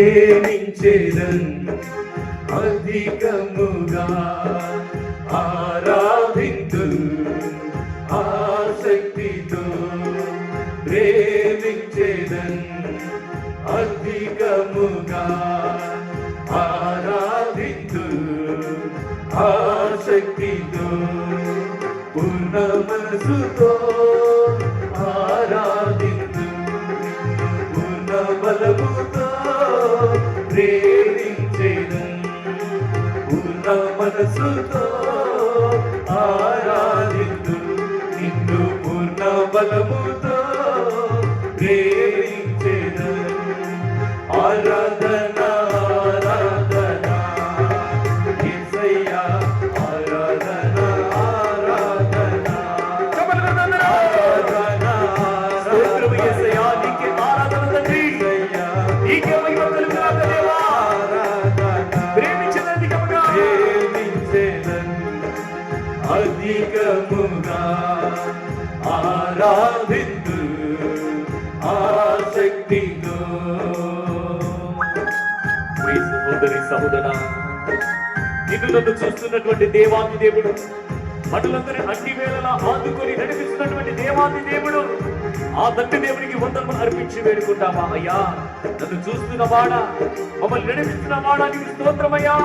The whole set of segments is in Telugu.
ప్రేమించేదన్ అధికముగా ఆరాధింతు ఆసక్తితో ప్రేమించేదన్ అధికముగా ఆరాధింతు ఆసక్తితో పూర్ణ మనసుతో ఆరాధింతు పూర్ణ బలముతో ప్రేమించేదన్ పూర్ణ మనసుతో ఆరాధింతు నిన్ను పూర్ణ బలముతో ప్రేమించేదన్ ఆరాధన ఆరాధన యేసయ్యా ఆరాధన ఆరాధన ఆరాధన స్తోత్రము యేసయ్యా నీకే ఆరాధన తండ్రి నీకే మహిమ కలుగుగాక దేవా ఆరాధన ప్రేమించేదన్ అధికముగా ఆరాధింతు ఆసక్తితో సహోదరి సహోదరా నిన్ను నన్ను చూస్తున్నటువంటి దేవాది దేవుడు మనులందరి అన్ని వేళలా ఆదుకొని నడిపిస్తున్నటువంటి దేవాది దేవుడు ఆ తండ్రి దేవునికి వందనములు అర్పించి వేడుకుంటావా అయ్యా నన్ను చూస్తున్న వాడా మమ్మల్ని నడిపిస్తున్న వాడా నీకు స్తోత్రమయ్యా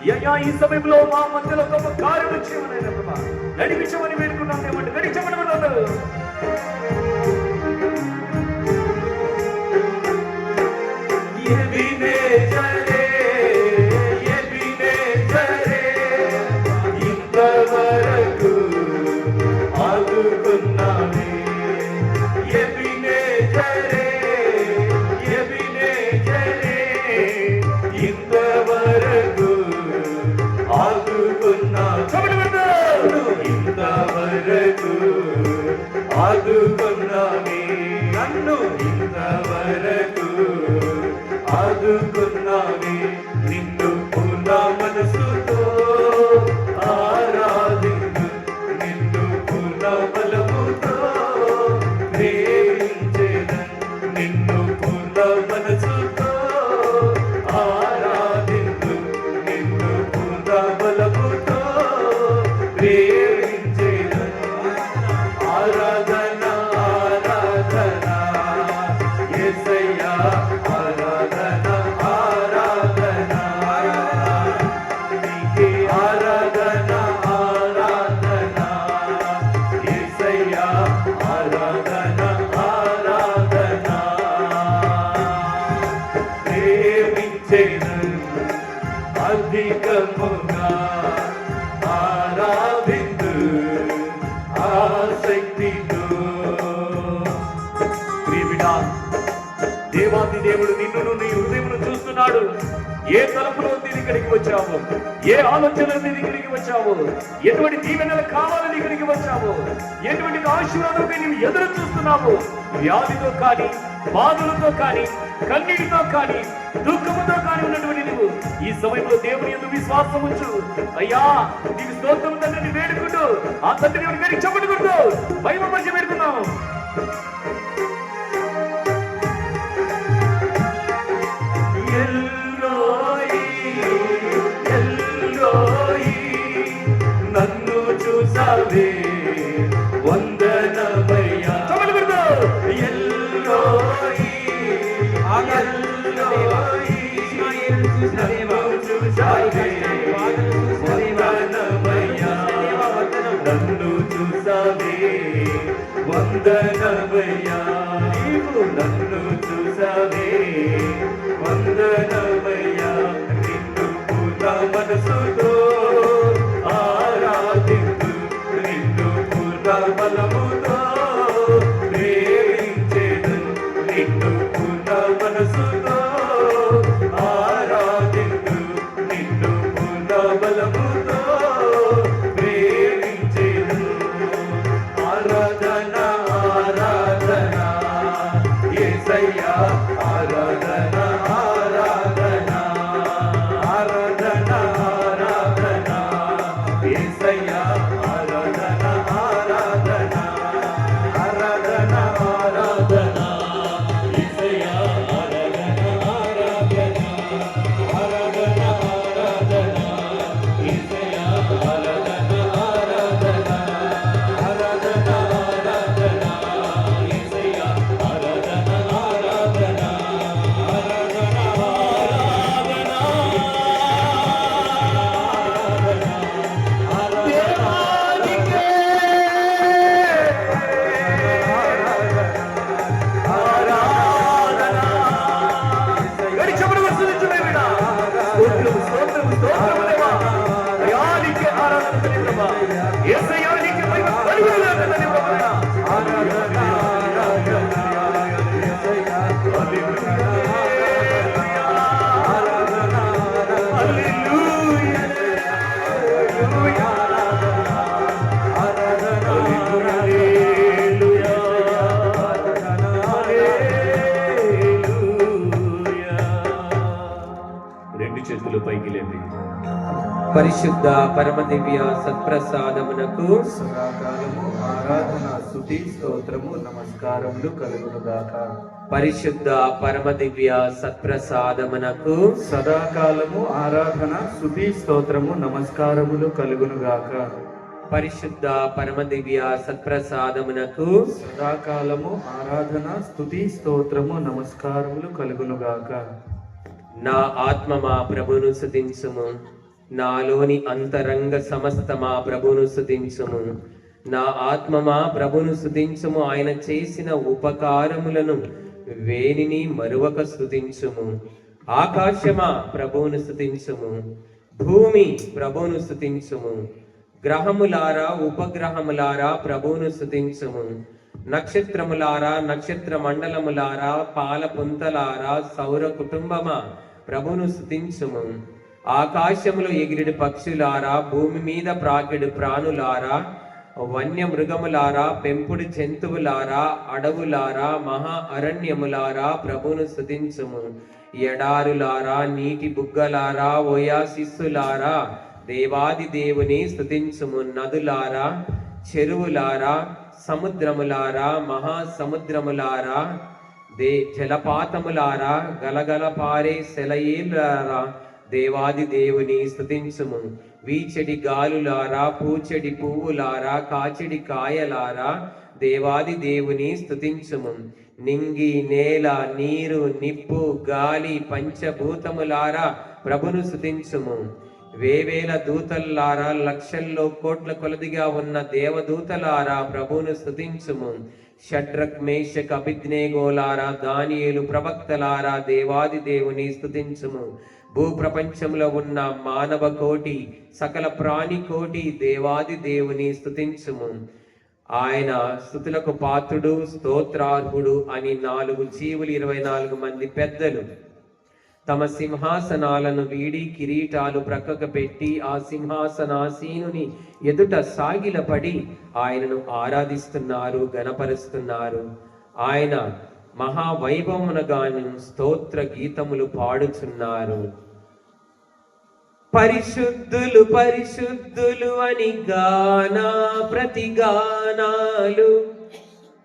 అయ్యా ఈ సమయంలో మా మధ్యలో గొప్ప కార్యం చేయమని ప్రభా నడిపించమని వేడుకున్నాం ఏమంటే నడిచమని అన్నారు ఇంతవరకు ఆదుకున్నానే ఇంతవరకు ఆదుకున్నా ఇంతవరకు ఆదుకున్నానే నన్ను ఇంతవరకు ఆదుకున్నానే నిన్ను పూర్ణ మనసుతో ఆరాధించు నిన్ను పూర్ణ బలముతో ప్రేమించేదన్ నిన్ను పూర్ణ మనసుతో ఆరాధించు నిన్ను పూర్ణ బలముతో ప్రేమించేదన్ ఆరాధన ఆరాధన యేసయ్యా ఆరాధన ఆరాధన నీకే ఆరాధన ఆరాధన యేసయ్యా ఆరాధన ఆరాధన ప్రేమించేదన్ అధికముగా ఆరాధింతు ఆసక్తితో ప్రియమిడా దేవాది దేవుడు నిన్ను నీ హృదయమును చూస్తున్నాడు ఏ తలపులో నీ ఇక్కడికి వచ్చావు ఏ ఆలోచనలు నీ ఇక్కడికి వచ్చావు ఎటువంటి దీవెనలు కావాలని ఇక్కడికి వచ్చావు ఎటువంటి ఆశీర్వాదంపై నీవు ఎదురు చూస్తున్నావు వ్యాధితో కానీ బాధలతో కానీ కన్నీటితో కానీ దుఃఖముతో కానీ ఉన్నటువంటి నువ్వు ఈ సమయంలో దేవుని యందు విశ్వాసం ఉంచు అయ్యా నీకు స్తోత్రం తండ్రిని వేడుకుంటూ ఆ తండ్రిని గడికి చెప్పుకుంటూ మహిమ పరిచయం పెడుతున్నావు నన్ను చూసావే వందనమయ్యా ఎల్లోయి నన్ను చూసావే వందనమయ్యా నన్ను చూసావే వందనమయ్యా నన్ను చూసావే వందనమయ్యా నిన్ను పూర్ణ మనసుతో ఆరాధించు నిన్ను పూర్ణ బలముతో ప్రేమించేదన్ నిన్ను పూర్ణ మనసుతో ఆరాధించు నిన్ను పూర్ణ బలముతో ప్రేమించేదన్ ఆరాధన ఆరాధన యేసయ్యా ఆరాధన ఆరాధన ఆరాధన ఆరాధన పరిశుద్ధ పరమ దివ్య సత్ప్రసాదమునకు సదాకాలము ఆరాధన స్తుతి స్తోత్రము నమస్కారములు కలుగునుగాక. పరిశుద్ధ పరమ దివ్య సత్ప్రసాదమునకు సదాకాలము ఆరాధన స్తుతి స్తోత్రము నమస్కారములు కలుగునుగాక. పరిశుద్ధ పరమ దివ్య సత్ప్రసాదమునకు సదాకాలము ఆరాధన స్తుతి స్తోత్రము నమస్కారములు కలుగునుగాక. నా ఆత్మ మా ప్రభువును స్తుతించుము, నాలోని అంతరంగ సమస్త మా ప్రభువును స్తుతించుము. నా ఆత్మ మా ప్రభువును స్తుతించుము, ఆయన చేసిన ఉపకారములను వేనిని మరువక స్తుతించుము. ఆకాశమా ప్రభువును స్తుతించుము, భూమి ప్రభువును స్తుతించుము. గ్రహములారా ఉపగ్రహములారా ప్రభువును స్తుతించుము. నక్షత్రములారా నక్షత్ర మండలములారా పాల పుంతలారా సౌర కుటుంబమా ప్రభువును స్తుతించుము. ఆకాశములో ఎగిరిడి పక్షులారా, భూమి మీద ప్రాకిడి ప్రాణులారా, వన్య మృగములారా, పెంపుడు జంతువులారా, అడవులారా, మహా అరణ్యములారా ప్రభువును స్తుతించుము. ఎడారులారా, నీటి బుగ్గలారా, ఓయాసిస్సులారా దేవాది దేవుని స్తుతించుము. నదులారా, చెరువులారా, సముద్రములారా, మహాసముద్రములారా, జలపాతములారా, గలగల పారే సెలయేలారా దేవాది దేవుని స్తుతించుము. వీచెడి గాలులారా, పూచెడి పువ్వులారా, కాచెడి కాయలారా దేవాది దేవుని స్తుతించుము. నింగి నేల నీరు నిప్పు గాలి పంచభూతములారా ప్రభును స్తుతించుము. వేవేల దూతల్లారా, లక్షల్లో కోట్ల కొలదిగా ఉన్న దేవదూతలారా ప్రభువును స్తుతించుము. షడ్రక్ మేషక్ అభిజ్ఞేగోలారా, దానియేలు ప్రవక్తలారా దేవాది దేవుని స్తుతించుము. భూప్రపంచంలో ఉన్న మానవ కోటి సకల ప్రాణి కోటి దేవాది దేవుని స్తుతించుము. ఆయన స్తుతులకు పాత్రుడు స్తోత్రార్హుడు అని 4 జీవులు 24 మంది పెద్దలు తమ సింహాసనాలను వీడి కిరీటాలు ప్రక్కకు పెట్టి ఆ సింహాసనాసీనుని ఎదుట సాగిలపడి ఆయనను ఆరాధిస్తున్నారు, గణపరుస్తున్నారు. ఆయన మహావైభవమునగాను స్తోత్ర గీతములు పాడుచున్నారు. పరిశుద్ధులు పరిశుద్ధులు అని గానా ప్రతిగానాలు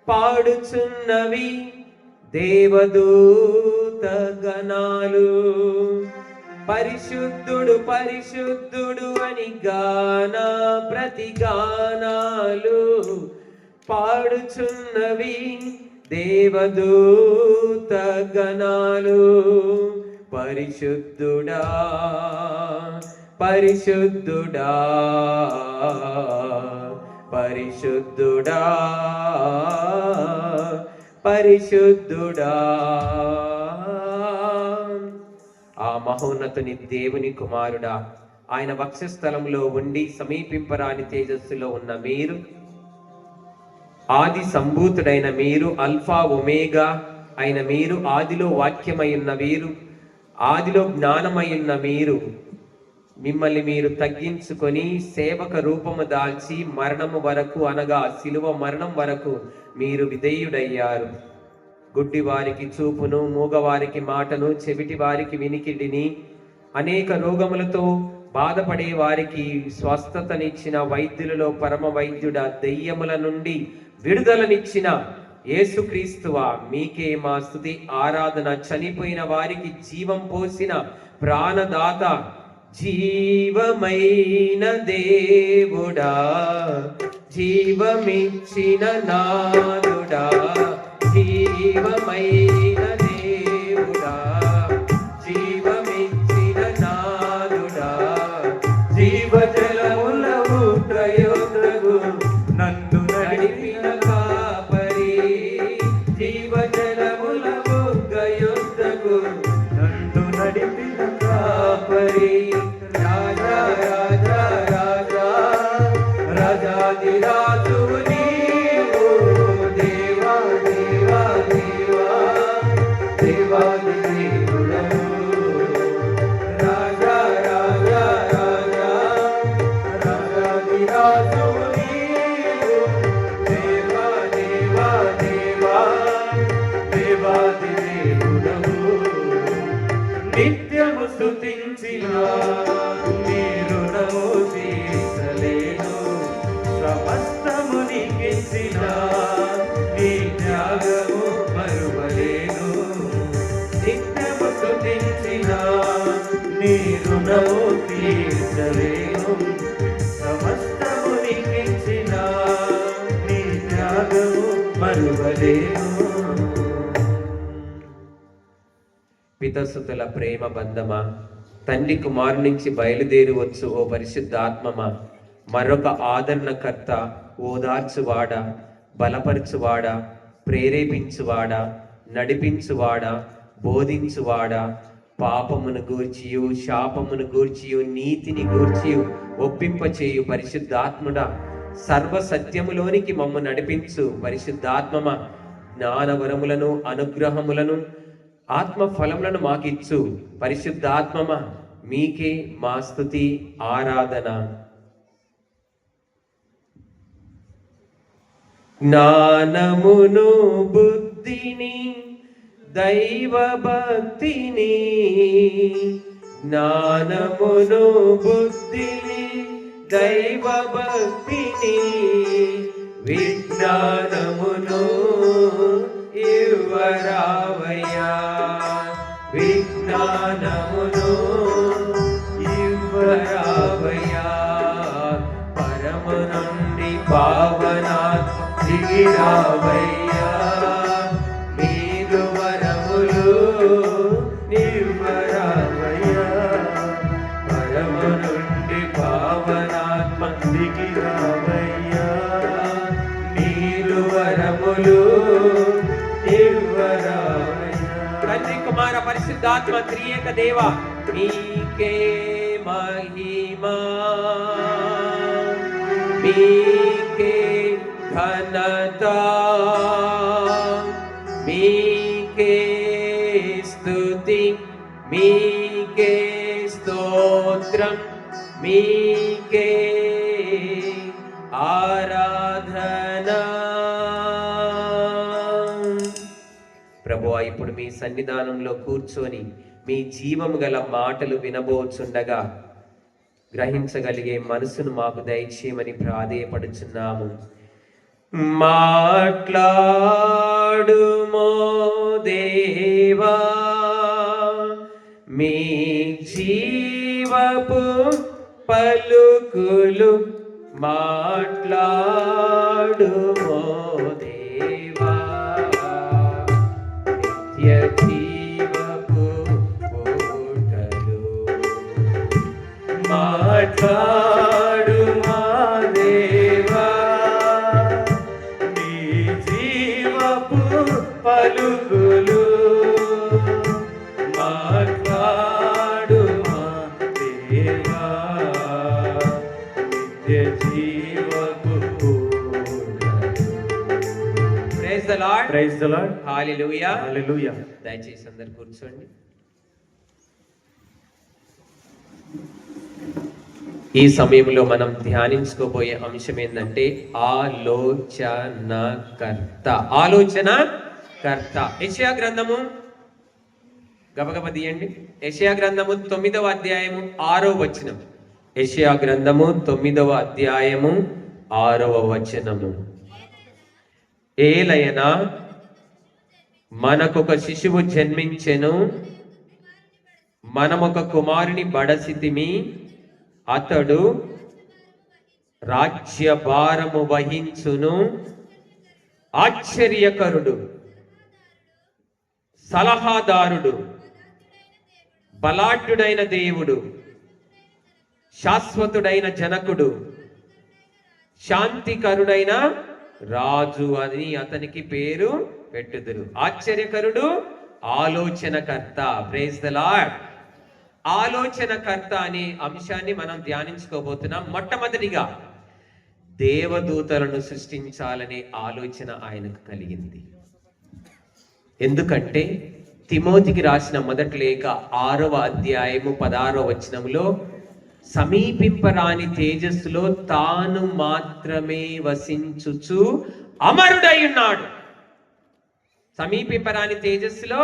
పాడుచున్నవి దేవదూత గణాలు. పరిశుద్ధుడు పరిశుద్ధుడు అని గానా ప్రతిగానాలు పాడుచున్నవి దేవదూత గణాలు. పరిశుద్ధుడా పరిశుద్ధుడా పరిశుద్ధుడా పరిశుద్ధుడా. ఆ మహోన్నతుని దేవుని కుమారుడా, ఆయన వక్షస్థలంలో ఉండి సమీపింపరాని తేజస్సులో ఉన్న మీరు, ఆది సంభూతుడైన మీరు, అల్ఫా ఒమేగా అయిన మీరు, ఆదిలో వాక్యమై ఉన్న వీరు, ఆదిలో జ్ఞానమై ఉన్న మీరు, మిమ్మల్ని మీరు తగ్గించుకొని సేవక రూపము దాల్చి మరణము వరకు అనగా శిలువ మరణం వరకు మీరు విధేయుడయ్యారు. గుడ్డి వారికి చూపును, మూగవారికి మాటను, చెవిటి వారికి వినికిడిని, అనేక రోగములతో బాధపడే వారికి స్వస్థతనిచ్చిన వైద్యులలో పరమ వైద్యుడ, దెయ్యముల నుండి విడుదలనిచ్చిన యేసుక్రీస్తువా, మీకే మా స్తుతి ఆరాధన. చనిపోయిన వారికి జీవం పోసిన ప్రాణదాత, జీవమైన దేవుడా, జీవమిచ్చిన నాదుడా, జీవమైన దేవుడా, జీవమిచ్చిన నాదుడా, జీవజలముల ఊటయొద్దగు నన్ను నడిపిన కాపరి, జీవజలముల ఊటయొద్దగు నన్ను నడిపిన కాపరి. రాజా రాజా రాజా రాజాది రాజువు నీవు, దేవా దేవా దేవా దేవాది దేవుడవు. రాజా రాజా రాజా రాజాది రాజువు నీవు, దేవా దేవా దేవా దేవాది దేవుడవు. నిత్యము స్తుతించిన మీరు తీర్చలేను, సమస్తము నీకిచ్చిన నీ త్యాగము మరువలేను. పితసుతుల ప్రేమ బంధమా, తండ్రి కుమారు నుంచి బయలుదేరవచ్చు ఓ పరిశుద్ధాత్మమా, మరొక ఆదరణకర్త, ఓదార్చువాడా, బలపరచువాడా, ప్రేరేపించువాడా, నడిపించువాడా, బోధించువాడా, పాపమును గూర్చియు శాపమును గూర్చియు నీతిని గూర్చియు ఒప్పింపచేయు పరిశుద్ధాత్ముడా, సర్వ సత్యములోనికి మమ్ము నడిపించు పరిశుద్ధాత్మమా, జ్ఞానవరములను అనుగ్రహములను ఆత్మ ఫలములను మాకిచ్చు పరిశుద్ధాత్మమా, మీకే మా స్తుతి ఆరాధన. జ్ఞానమును బుద్ధిని దైవ భక్తిని, జ్ఞానమును బుద్ధిని దైవ భక్తిని, విజ్ఞానమును ఇవ్వరావయ్యా, విజ్ఞానమును ఇవ్వరావయ్యా, పరము నుండి పావనాత్మ దిగిరావయ్యా, మీరు వరములు నివ్వరావయ్యా, పరము నుండి పావనాత్మ దిగిరావయ్యా, మీరు వరములు నివ్వరావయ్యా. తండ్రి కుమార పరిశుద్ధాత్మ త్రియేక దేవ, మీకే మహిమా, మీకే ఘనతా, మీకే స్తుతి, మీకే స్తోత్రం, మీకే ఆరాధనా. ప్రభువా, ఇప్పుడు మీ సన్నిధానంలో కూర్చొని మీ జీవము గల మాటలు వినబోచుండగా గ్రహించగలిగే మనసును మాకు దయచేయమని ప్రాధేయపడుచున్నాము. మాట్లాడుమో దేవా, మీ జీవపు పలుకులు మాట్లాడుమో దేవా, నిత్య జీవపు ఊటలు మాట్లాడు మా దేవా, నీ జీవపు పలుకులు మాట్లాడు మా దేవా, నిత్య జీవపు ఊటలు. Praise the lord, praise the lord, hallelujah, hallelujah. దయచేసి అందరు కూర్చోండి. ఈ సమయంలో మనం ధ్యానించుకోబోయే అంశం ఏంటంటే ఆలోచనకర్త. ఆలోచనకర్త. యెషయా గ్రంథము గబగబ తీయండి. యెషయా గ్రంథము 9వ అధ్యాయము 6వ వచనం. యెషయా గ్రంథము 9వ అధ్యాయము 6వ వచనము. ఏలయనా మనకొక శిశువు జన్మించెను, మనమొక కుమారుని బడసితిమి, అతడు రాజ్యభారము వహించును, ఆశ్చర్యకరుడు, సలహాదారుడు, బలాఢ్యుడైన దేవుడు, శాశ్వతుడైన జనకుడు, శాంతికరుడైన రాజు అని అతనికి పేరు పెట్టుదురు. ఆశ్చర్యకరుడు, ఆలోచనకర్త. Praise the lord. ఆలోచనకర్త అనే అంశాన్ని మనం ధ్యానించుకోబోతున్నాం. మొట్టమొదటిగా దేవదూతలను సృష్టించాలనే ఆలోచన ఆయనకు కలిగింది. ఎందుకంటే తిమోతికి రాసిన మొదటి లేఖ 6వ అధ్యాయము 16వ వచనంలో సమీపింపరాని తేజస్సులో తాను మాత్రమే వసించుచు అమరుడై ఉన్నాడు. సమీపింపరాని తేజస్సులో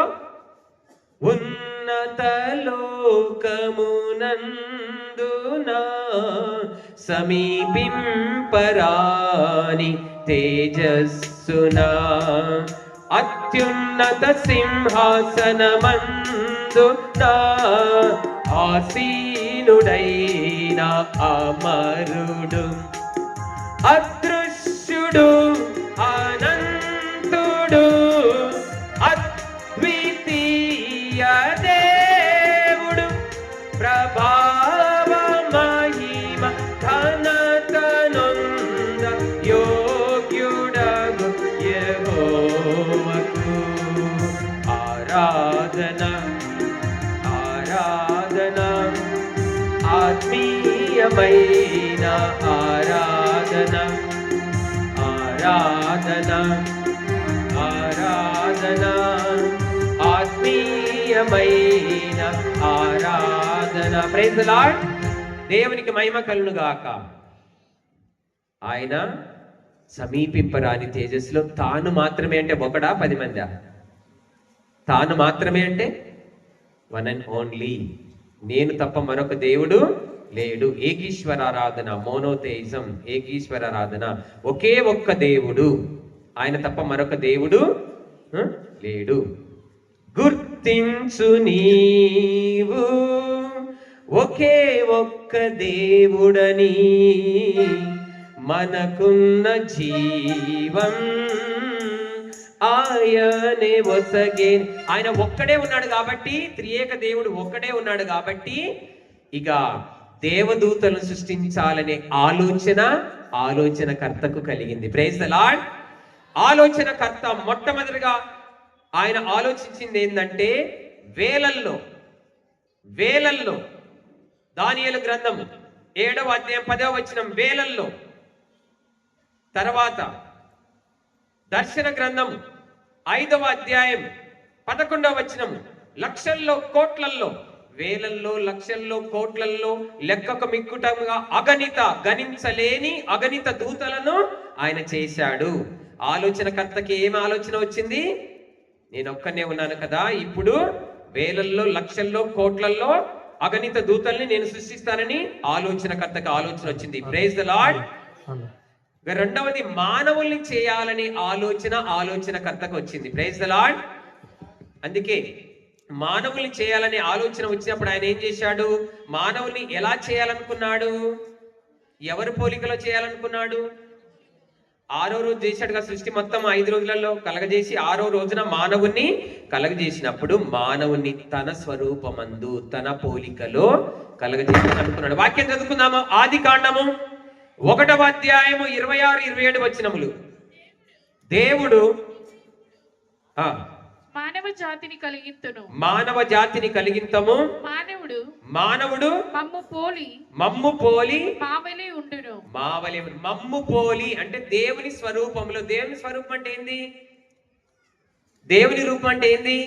ఉన్నత లోకమునందున సమీపింపరాని తేజస్సున అత్యున్నత సింహాసనమందున ఆసీనుడై దీనుడైన అమరుడు, అదృశ్యుడు, అనంతుడు, అద్వితీయ దేవుడు, ప్రభావ మహిమ ఘనతనుంద యోగ్యుడగు యెహోవాకు ఆరాధన, ఆరాధన, ఆత్మీయమైన ఆరాధన, ఆరాధన, ఆరాధన, ఆత్మీయమైన ఆరాధన. Praise the lord. దేవునికి మహిమ కలుగును గాక. ఆయన సమీపింపరాని తేజస్సులో తాను మాత్రమే అంటే ఒకడా 10 మందా? తాను మాత్రమే అంటే వన్ అండ్ ఓన్లీ, నేను తప్ప మరొక దేవుడు లేడు. ఏకీశ్వర ఆరాధన, మోనోథెయిజం, ఏకీశ్వర ఆరాధన, ఒకే ఒక్క దేవుడు, ఆయన తప్ప మరొక దేవుడు లేడు. గుర్తించు నీవు ఒకే ఒక్క దేవుడని, మనకున్న జీవం ఆయనే ఒసగే. ఆయన ఒక్కడే ఉన్నాడు కాబట్టి, త్రియేక దేవుడు ఒక్కడే ఉన్నాడు కాబట్టి, ఇక దేవదూతలను సృష్టించాలనే ఆలోచనకర్తకు కలిగింది. Praise the lord. ఆలోచనకర్త మొట్టమొదటిగా ఆయన ఆలోచించింది ఏంటంటే, వేలల్లో దానియేలు గ్రంథం 7వ అధ్యాయం 10వ వచనం వేలల్లో, తర్వాత దర్శన గ్రంథం 5వ అధ్యాయం 11వ వచనం లక్షల్లో కోట్లల్లో, వేలల్లో, లక్షల్లో, కోట్లల్లో, లెక్కకు మిక్కుటంగా గణించలేని అగణిత దూతలను ఆయన చేశాడు. ఆలోచనకర్తకి ఏం ఆలోచన వచ్చింది? నేను ఒక్కనే ఉన్నాను కదా, ఇప్పుడు వేలల్లో, లక్షల్లో, కోట్లల్లో అగణిత దూతల్ని నేను సృష్టిస్తానని ఆలోచనకర్తకి ఆలోచన వచ్చింది. Praise the lord. రెండవది, మానవుల్ని చేయాలని ఆలోచనకర్తకు వచ్చింది. Praise the lord. అందుకే మానవుల్ని చేయాలనే ఆలోచన వచ్చినప్పుడు ఆయన ఏం చేశాడు? మానవుల్ని ఎలా చేయాలనుకున్నాడు? ఎవరి పోలికలో చేయాలనుకున్నాడు? 6వ రోజు చేశాడుగా సృష్టి మొత్తం 5 రోజులలో కలగజేసి 6వ రోజున మానవుణ్ణి కలగజేసినప్పుడు మానవుణ్ణి తన స్వరూపమందు తన పోలికలో కలగజేసి అనుకున్నాడు. వాక్యం చదువుకుందాము. ఆది కాండము 1వ అధ్యాయము 26, 27 వచనములు. దేవుడు మానవ జాతిని కలిగింతము, మానవుడు మమ్ము పోలి మావలే. మమ్ము పోలి అంటే దేవుని స్వరూపంలో. దేవుని స్వరూపం అంటే ఏంది? దేవుని రూపం అంటే ఏంది?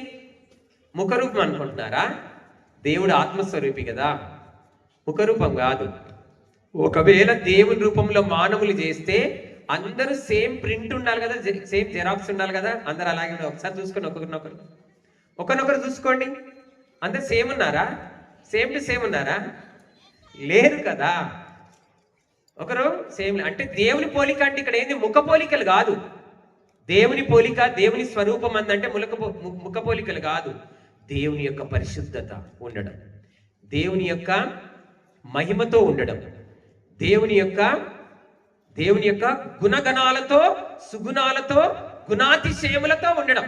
ముఖరూపం అనుకుంటున్నారా? దేవుడు ఆత్మస్వరూపి కదా, ముఖరూపం కాదు. ఒకవేళ దేవుని రూపంలో మానవులు చేస్తే అందరూ సేమ్ ప్రింట్ ఉండాలి కదా, సేమ్ జెరాక్స్ ఉండాలి కదా. అందరు అలాగే ఒకసారి చూసుకోండి, ఒకరినొకరు చూసుకోండి. అందరు సేమ్ ఉన్నారా? సేమ్ టు సేమ్ ఉన్నారా? లేరు కదా. ఒకరు సేమ్ అంటే దేవుని పోలిక అంటే ఇక్కడ ఏంది? ముఖ పోలికలు కాదు. దేవుని పోలిక, దేవుని స్వరూపం అందంటే ముఖ పోలికలు కాదు. దేవుని యొక్క పరిశుద్ధత ఉండడం, దేవుని యొక్క మహిమతో ఉండడం, దేవుని యొక్క గుణగణాలతో, సుగుణాలతో, గుణాతిశయములతో ఉండడం.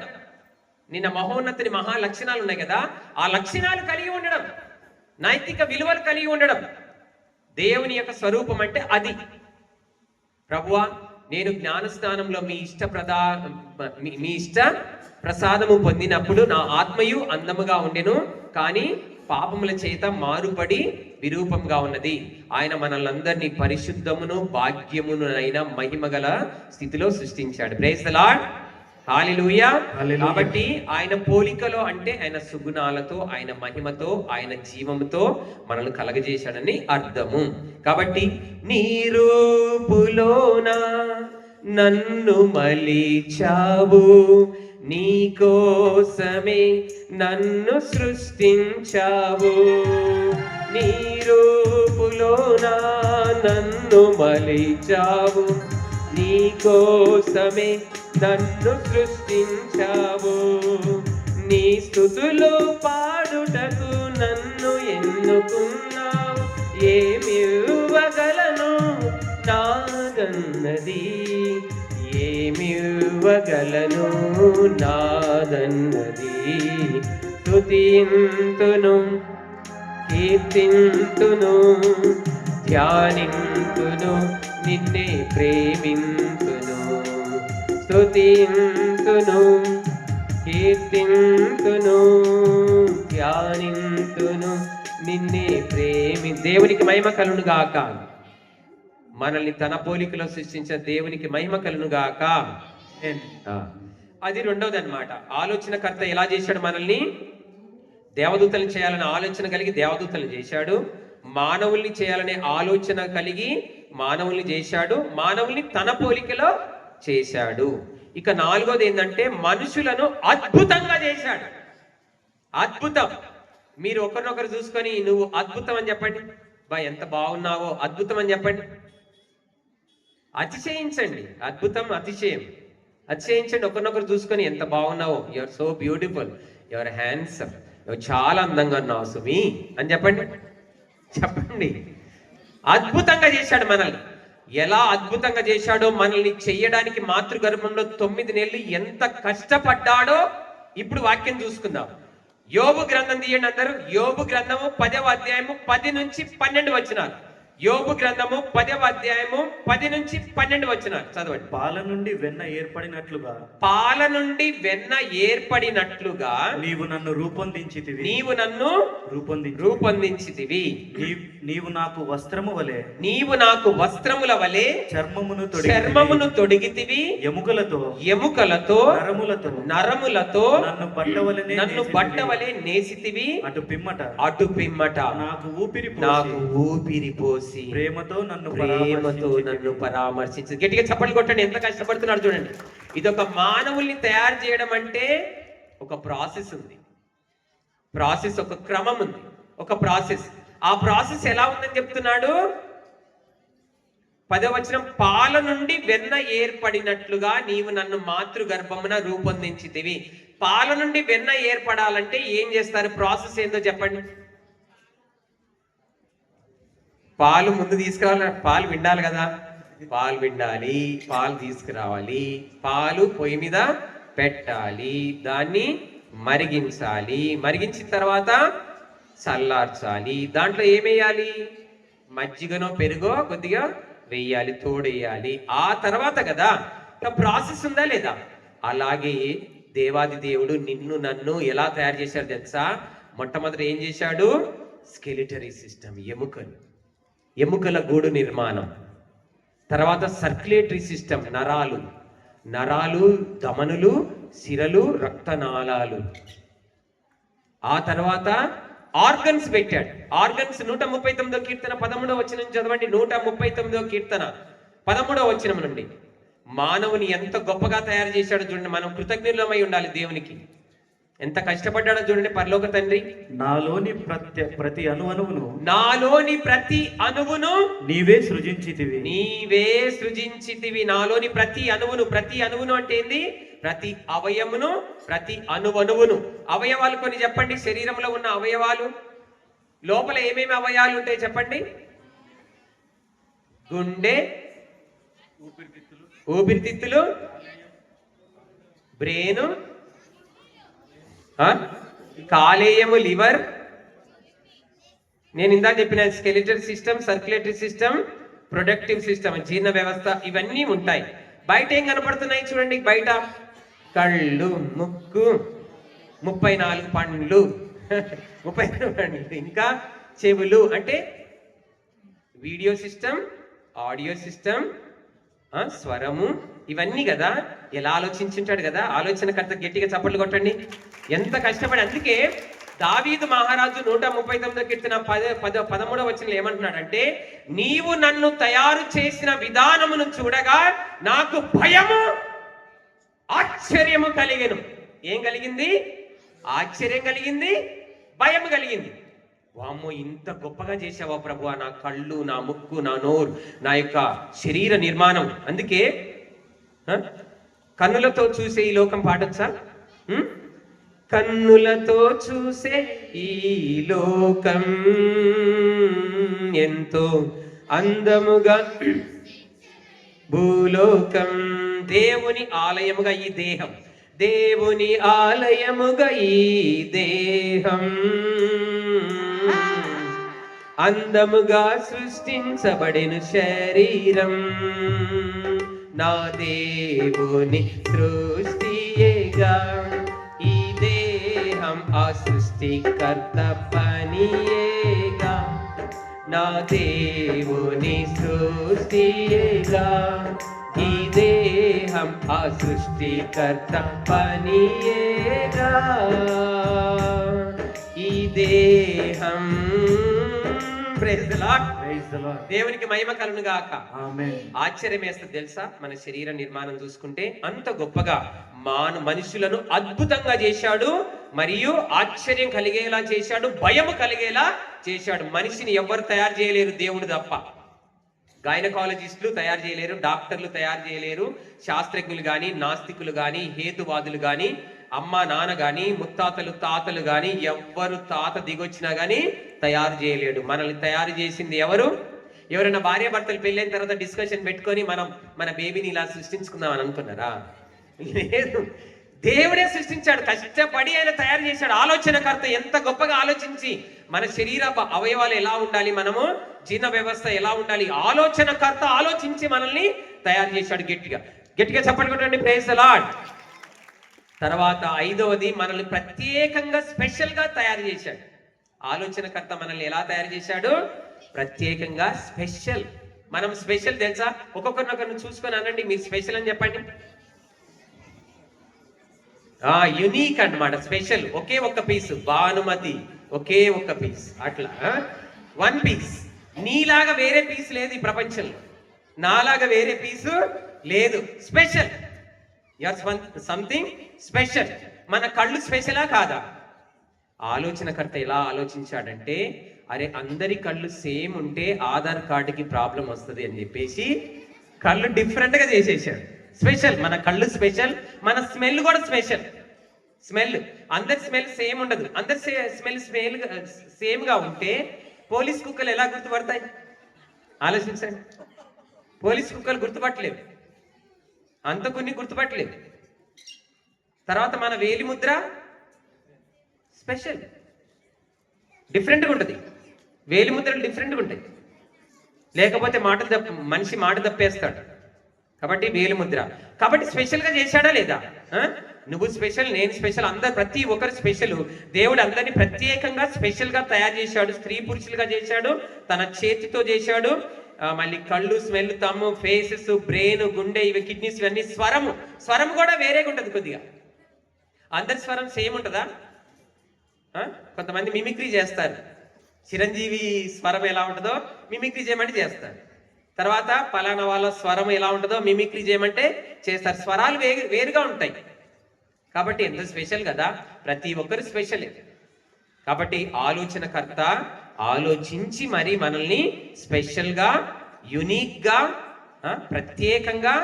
నిన్న మహోన్నతుని మహా లక్షణాలు ఉన్నాయి కదా, ఆ లక్షణాలు కలిగి ఉండడం, నైతిక విలువలు కలిగి ఉండడం దేవుని యొక్క స్వరూపం అంటే అది. ప్రభువా, నేను జ్ఞానస్నానంలో మీ ఇష్ట ప్రసాదము పొందినప్పుడు నా ఆత్మయు అందముగా ఉండెను, కానీ పాపముల చేత మారుపడి విరూపంగా ఉన్నది. ఆయన మనల్ని పరిశుద్ధమును భాగ్యమును అయిన మహిమగల స్థితిలో సృష్టించాడు. Praise the lord. హల్లెలూయా. కాబట్టి ఆయన పోలికలో అంటే ఆయన సుగుణాలతో, ఆయన మహిమతో, ఆయన జీవముతో మనల్ని కలగజేశాడని అర్థము. కాబట్టి నీ రూపులోన నన్ను మలిచావు, నీ కోసమే నన్ను సృష్టించావు. నీ రూపులోన నన్ను మలిచావు, నీ కోసమే నన్ను సృష్టించావు. నీ స్తుతులు పాడుటకు నన్ను ఎన్నుకున్నావు, ఏమివ్వగలను నాదన్నది, ఏమివ్వగలను నాదన్నది. స్తుతింతును కీర్తింతును ధ్యానింతును నిన్నే ప్రేమింతును. స్తుతింతును కీర్తింతును ధ్యానింతును నిన్నే దేవునికి మహిమ కలును గాక. మనల్ని తన పోలికలో సృష్టించిన దేవునికి మహిమ కలును గాక. అది రెండవది అన్నమాట. ఆలోచనకర్త ఎలా చేశాడు మనల్ని? దేవదూతలను చేయాలనే ఆలోచన కలిగి దేవదూతలను చేశాడు. మానవుల్ని చేయాలనే ఆలోచన కలిగి మానవుల్ని చేశాడు. మానవుల్ని తన పోలికలో చేశాడు. ఇక నాలుగోది ఏంటంటే మనుషులను అద్భుతంగా చేశాడు. అద్భుతం. మీరు ఒకరినొకరు చూసుకొని నువ్వు అద్భుతం అని చెప్పండి. బా ఎంత బాగున్నావో అద్భుతం అని చెప్పండి. అతిశయించండి. అద్భుతం అతిశయం. అతిశయించండి. ఒకరినొకరు చూసుకొని ఎంత బాగున్నావో, you're so beautiful, you're handsome, నువ్వు చాలా అందంగా ఉన్నావు సుమి అని చెప్పండి. చెప్పండి. అద్భుతంగా చేశాడు మనల్ని. ఎలా అద్భుతంగా చేశాడో, మనల్ని చెయ్యడానికి మాతృగర్భంలో 9 నెలలు ఎంత కష్టపడ్డాడో ఇప్పుడు వాక్యం చూసుకుందాం. యోబు గ్రంథం తీయండి అందరూ. యోబు గ్రంథము 10వ అధ్యాయము 10 నుంచి 12 వచనాలు. యోబు గ్రంథము 10వ అధ్యాయము 10 నుంచి 12 వచనాలు చదవండి. పాల నుండి వెన్న ఏర్పడినట్లుగా, పాల నుండి వెన్న ఏర్పడినట్లుగా నీవు నన్ను రూపొందించితివి, నీవు నన్ను రూపొందించితివి. నీవు నాకు వస్త్రము వలె, నీవు నాకు వస్త్రముల వలె చర్మమును తొడిగితివి. ఎముకలతో నరములతో నన్ను బట్టవలే నేసితివి. అటు పిమ్మట నాకు ఊపిరి పోసి ప్రేమతో నన్ను పరామర్శించి. గట్టిగా చప్పట్లు కొట్టండి. ఎంత కష్టపడుతున్నాడు చూడండి. ఇదొక మానవుల్ని తయారు చేయడం అంటే ఒక ప్రాసెస్ ఉంది. ప్రాసెస్, ఒక క్రమం ఉంది, ఒక ప్రాసెస్. ఆ ప్రాసెస్ ఎలా ఉందని చెప్తున్నాడు. 10వ వచనం, పాల నుండి వెన్న ఏర్పడినట్లుగా నీవు నన్ను మాతృగర్భమున రూపొందించితివి. పాల నుండి వెన్న ఏర్పడాలంటే ఏం చేస్తారు? ప్రాసెస్ ఏందో చెప్పండి. పాలు ముందు తీసుకురావాలి. పాలు విండాలి కదా. పాలు విండాలి, పాలు తీసుకురావాలి, పాలు పొయ్యి మీద పెట్టాలి, దాన్ని మరిగించాలి, మరిగించిన తర్వాత చల్లార్చాలి. దాంట్లో ఏమేయాలి? మజ్జిగనో పెరుగో కొద్దిగా వేయాలి, తోడేయాలి. ఆ తర్వాత కదా ప్రాసెస్ ఉందా లేదా? అలాగే దేవాది దేవుడు నిన్ను నన్ను ఎలా తయారు చేశాడు తెలుసా? మొట్టమొదటి ఏం చేశాడు? స్కెలిటరీ సిస్టమ్, ఎముకల గూడు నిర్మాణం. తర్వాత సర్క్యులేటరీ సిస్టమ్, నరాలు, ధమనులు, సిరలు, రక్తనాళాలు. ఆ తర్వాత ఆర్గన్స్ పెట్టాడు. ఆర్గన్స్ 139వ కీర్తన 13వ వచనం చదవండి. 139వ కీర్తన 13వ వచనం నుండి మానవుని ఎంత గొప్పగా తయారు చేశాడో చూడండి. మనం కృతజ్ఞులమై ఉండాలి దేవునికి. ఎంత కష్టపడ్డాడో చూడండి పరలోక తండ్రి. నాలోని ప్రతి అణువును నీవే సృజించితివి. నాలోని ప్రతి అణువును అంటే ఏంది? ప్రతి అవయమును, ప్రతి అణువణువును. అవయవాలు కొన్ని చెప్పండి. శరీరంలో ఉన్న అవయవాలు లోపల ఏమేమి అవయవాలు ఉంటాయి చెప్పండి. గుండె, ఊపిరితిత్తులు, బ్రెయిన్, కాలేయము, లివర్. నేను ఇందాక చెప్పిన skeletal system, circulatory system, productive system, జీర్ణ వ్యవస్థ, ఇవన్నీ ఉంటాయి. బయట ఏం కనపడుతున్నాయి చూడండి. బయట కళ్ళు, ముక్కు, 34 పండ్లు, 34 పండ్లు, ఇంకా చెవులు, అంటే వీడియో సిస్టమ్, ఆడియో సిస్టమ్, స్వరము, ఇవన్నీ కదా. ఎలా ఆలోచించుంటాడు కదా ఆలోచనకర్త. గట్టిగా చప్పట్లు కొట్టండి. ఎంత కష్టపడి. అందుకే దావీదు మహారాజు 139వ కీర్తన 13వ వచనంలో ఏమంటున్నాడంటే, నీవు నన్ను తయారు చేసిన విధానమును చూడగా నాకు భయము, ఆశ్చర్యము కలిగెను. ఏం కలిగింది? ఆశ్చర్యం కలిగింది, భయం కలిగింది. వామ్మో, ఇంత గొప్పగా చేసావా ప్రభువా, నా కళ్ళు, నా ముక్కు, నా నోరు, నా యొక్క శరీర నిర్మాణం. అందుకే కన్నులతో చూసే ఈ లోకం పాడొచ్చా? కన్నులతో చూసే ఈ లోకం ఎంతో అందముగా భూలోకం. దేవుని ఆలయముగా ఈ దేహం, దేవుని ఆలయముగా ఈ దేహం, అందముగా సృష్టించబడిన శరీరం, నా దేవుని సృష్టియేగా. ఈ దేహం ఆ సృష్టికర్త పనియేగా, నా దేవుని సృష్టియేగా. ఈ దేహం ఆ సృష్టికర్త పనియేగా. ఈ దేహం ప్రైజ్ ది లార్డ్. దేవునికి మహిమ కలుగును గాక. ఆశ్చర్యం వేస్తుంది తెలుసా, మన శరీర నిర్మాణం చూసుకుంటే అంత గొప్పగా మనుషులను అద్భుతంగా చేశాడు, మరియు ఆశ్చర్యం కలిగేలా చేశాడు, భయం కలిగేలా చేశాడు. మనిషిని ఎవరు తయారు చేయలేరు, దేవుడు తప్ప. గైనకాలజిస్టులు తయారు చేయలేరు, డాక్టర్లు తయారు చేయలేరు, శాస్త్రజ్ఞులు కానీ, నాస్తికులు కానీ, హేతువాదులు కానీ, అమ్మ నాన్న కానీ, ముత్తాతలు తాతలు కానీ, ఎవ్వరు తాత దిగొచ్చినా కానీ తయారు చేయలేడు. మనల్ని తయారు చేసింది ఎవరు? ఎవరైనా భార్య భర్తలు పెళ్ళైన తర్వాత డిస్కషన్ పెట్టుకొని మన బేబీని ఇలా సృష్టించుకుందాం అని అనుకున్నారా? లేదు, దేవుడే సృష్టించాడు. కష్టపడి ఆయన తయారు చేశాడు. ఆలోచనకర్త ఎంత గొప్పగా ఆలోచించి మన శరీర అవయవాలు ఎలా ఉండాలి, మనము జీర్ణ వ్యవస్థ ఎలా ఉండాలి, ఆలోచనకర్త ఆలోచించి మనల్ని తయారు చేశాడు. గట్టిగా చప్పట్లు కొట్టండి, ప్రైజ్ ది లార్డ్. తర్వాత ఐదవది, మనల్ని ప్రత్యేకంగా స్పెషల్ గా తయారు చేశాడు. ఆలోచనకర్త మనల్ని ఎలా తయారు చేశాడు? ప్రత్యేకంగా స్పెషల్. మనం స్పెషల్ తెలుసా? ఒక్కొక్కరినొకరిని చూసుకొని అనండి, మీరు స్పెషల్ అని చెప్పండి. యునీక్ అన్నమాట, స్పెషల్. ఒకే ఒక్క పీస్. భానుమతి ఒకే ఒక్క పీస్, అట్లా 1 పీస్. నీలాగా వేరే పీస్ లేదు ఈ ప్రపంచంలో, నాలాగా వేరే పీసు లేదు. Special, something special. మన కళ్ళు స్పెషలా కాదా? ఆలోచనకర్త ఎలా ఆలోచించాడంటే, అరే అందరి కళ్ళు సేమ్ ఉంటే ఆధార్ కార్డుకి ప్రాబ్లం వస్తుంది అని చెప్పేసి కళ్ళు డిఫరెంట్ గా చేసేసాడు. స్పెషల్, మన కళ్ళు స్పెషల్, మన స్మెల్ కూడా స్పెషల్. స్మెల్, అందరి స్మెల్ సేమ్ ఉండదు. అందరి స్మెల్ సేమ్ గా ఉంటే పోలీస్ కుక్కలు ఎలా గుర్తుపడతాయి? ఆలోచించండి. పోలీస్ కుక్కలు గుర్తుపట్టలేవు, అంత కొన్ని గుర్తుపట్టలేదు. తర్వాత మన వేలి ముద్ర స్పెషల్, డిఫరెంట్గా ఉంటుంది. వేలి ముద్రలు డిఫరెంట్గా ఉంటాయి, లేకపోతే మనిషి మాట తప్పేస్తాడు. కాబట్టి వేలి ముద్ర, కాబట్టి స్పెషల్గా చేశాడా లేదా? నువ్వు స్పెషల్, నేను స్పెషల్, అందరు ప్రతి ఒక్కరు స్పెషల్. దేవుడు అందరినీ ప్రత్యేకంగా స్పెషల్గా తయారు చేశాడు. స్త్రీ పురుషులుగా చేశాడు, తన చేతితో చేశాడు. మళ్ళీ కళ్ళు, స్మెల్, తమ్ము, ఫేసెస్, బ్రెయిన్, గుండె, ఇవి కిడ్నీస్, ఇవన్నీ. స్వరం కూడా వేరేగా ఉంటుంది కొద్దిగా. అందరి స్వరం సేమ్ ఉంటుందా? కొంతమంది మిమిక్రీ చేస్తారు. చిరంజీవి స్వరం ఎలా ఉంటుందో మిమిక్రీ చేయమంటే చేస్తారు. తర్వాత పలానా వాళ్ళ స్వరం ఎలా ఉంటుందో మిమిక్రీ చేయమంటే చేస్తారు. స్వరాలు వేరుగా ఉంటాయి. కాబట్టి ఎంత స్పెషల్ కదా, ప్రతి ఒక్కరు స్పెషలే. కాబట్టి ఆలోచనకర్త ఆలోచించి మరి మనల్ని స్పెషల్ గా, యునిక్ గా, ప్రత్యేకంగా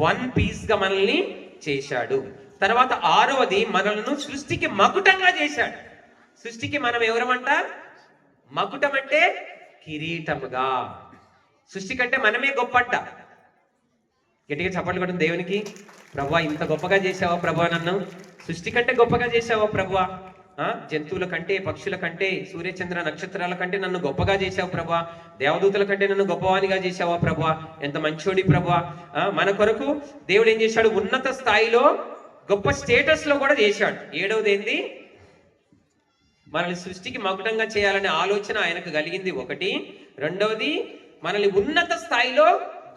1 పీస్ గా మనల్ని చేశాడు. తర్వాత ఆరవది, మనల్ని సృష్టికి మకుటంగా చేశాడు. సృష్టికి మనం ఎవరమంట? మకుటం అంటే కిరీటముగా. సృష్టి కంటే మనమే గొప్పంట. గట్టిగా చప్పట్లు కొట్టండి దేవునికి. ప్రభువా ఇంత గొప్పగా చేసావా ప్రభువా, నన్ను సృష్టి కంటే గొప్పగా చేసావా ప్రభువా, జంతువుల కంటే, పక్షుల కంటే, సూర్యచంద్ర నక్షత్రాల కంటే నన్ను గొప్పగా చేసావు ప్రభువా, దేవదూతల కంటే నన్ను గొప్పవానిగా చేసావా ప్రభువా, ఎంత మంచోడి ప్రభువా. మన కొరకు దేవుడు ఏం చేశాడు? ఉన్నత స్థాయిలో గొప్ప స్టేటస్ లో కూడా చేశాడు. ఏడవది ఏంది? మనల్ని సృష్టికి మకుటంగా చేయాలనే ఆలోచన ఆయనకు కలిగింది ఒకటి. రెండవది, మనల్ని ఉన్నత స్థాయిలో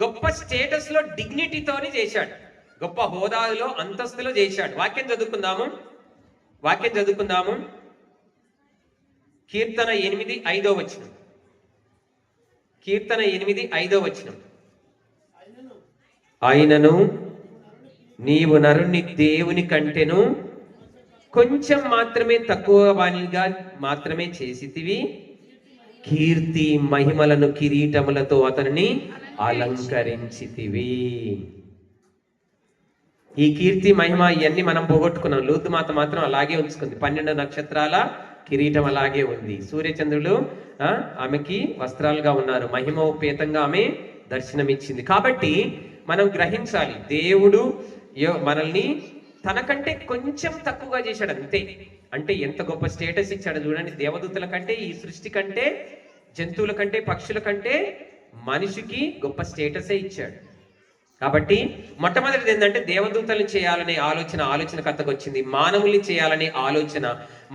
గొప్ప స్టేటస్ లో డిగ్నిటీతోని చేశాడు. గొప్ప హోదాలో, అంతస్తులో చేశాడు. వాక్యం చదువుకుందాము. కీర్తన 8:5. కీర్తన 8:5. ఆయనను నీవు నరుని దేవుని కంటేను కొంచెం మాత్రమే తక్కువ వానిగా మాత్రమే చేసితివి. కీర్తి మహిమలను కిరీటములతో అతనిని అలంకరించితివి. ఈ కీర్తి మహిమ ఇవన్నీ మనం పోగొట్టుకున్నాం. లూతు మాత్రం అలాగే ఉంచుకుంది. 12 నక్షత్రాల కిరీటం అలాగే ఉంది. సూర్యచంద్రులు ఆమెకి వస్త్రాలుగా ఉన్నారు. మహిమోపేతంగా ఆమె దర్శనమిచ్చింది. కాబట్టి మనం గ్రహించాలి, దేవుడు మనల్ని తనకంటే కొంచెం తక్కువగా చేశాడు అంతే. అంటే ఎంత గొప్ప స్టేటస్ ఇచ్చాడు చూడండి. దేవదూతల కంటే, ఈ సృష్టి కంటే, జంతువుల కంటే, పక్షుల కంటే మనిషికి గొప్ప స్టేటసే ఇచ్చాడు. కాబట్టి మొట్టమొదటిది ఏంటంటే దేవదూతల్ని చేయాలనే ఆలోచనకర్తకు వచ్చింది. మానవుల్ని చేయాలనే ఆలోచన,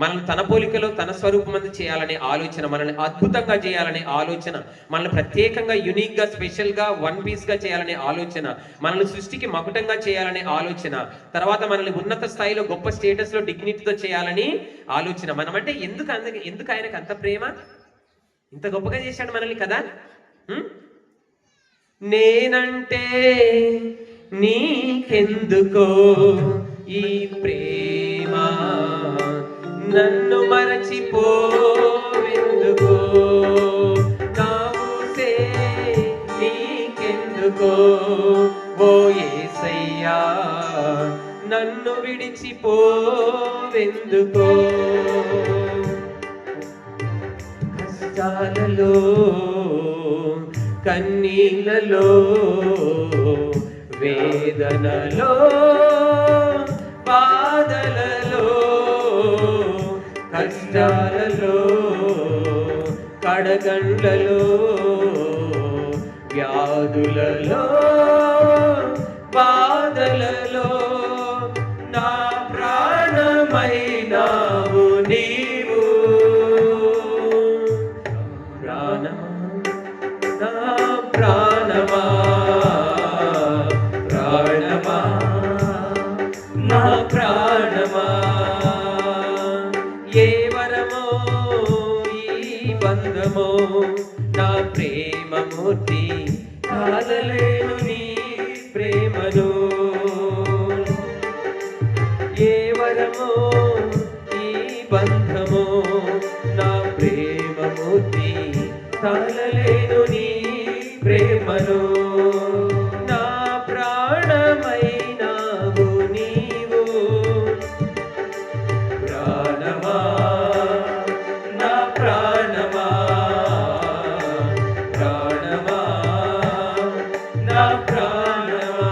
మనల్ని తన పోలికలో తన స్వరూపమందు చేయాలనే ఆలోచన, మనల్ని అద్భుతంగా చేయాలనే ఆలోచన, మనల్ని ప్రత్యేకంగా యునిక్ గా స్పెషల్ గా వన్ పీస్ గా చేయాలనే ఆలోచన, మనల్ని సృష్టికి మకుటంగా చేయాలనే ఆలోచన, తర్వాత మనల్ని ఉన్నత స్థాయిలో గొప్ప స్టేటస్ లో డిగ్నిటీతో చేయాలని ఆలోచన. మనం అంటే ఎందుకు ఆయనకు అంత ప్రేమ? ఇంత గొప్పగా చేశాడు మనల్ని కదా. నేనంటే నీకెందుకో ఈ ప్రేమ, నన్ను మరచిపోవెందుకో, నావుసే నీకెందుకో ఓ యేసయ్యా, నన్ను విడిచిపోవెందుకో. కష్టాలలో కన్నీళ్ళలో వేదనలో బాధలలో కష్టాలలో కడగండ్లలో వ్యాధులలో బాధలలో నా ప్రాణమైనావు నీవు. ప్రాణమా ప్రాణమా నా ప్రాణమా, ఏ వరమో ఈ బంధమో నా ప్రేమమూర్తి, కాలలేను నీ ప్రేమను. ఏ వరమో ఈ బంధమో నా ప్రేమమూర్తి, కాలలేను నీ ప్రేమను. నా ప్రాణమైనావు నీవు. ప్రాణమా నా ప్రాణమా, ప్రాణమా నా ప్రాణమా.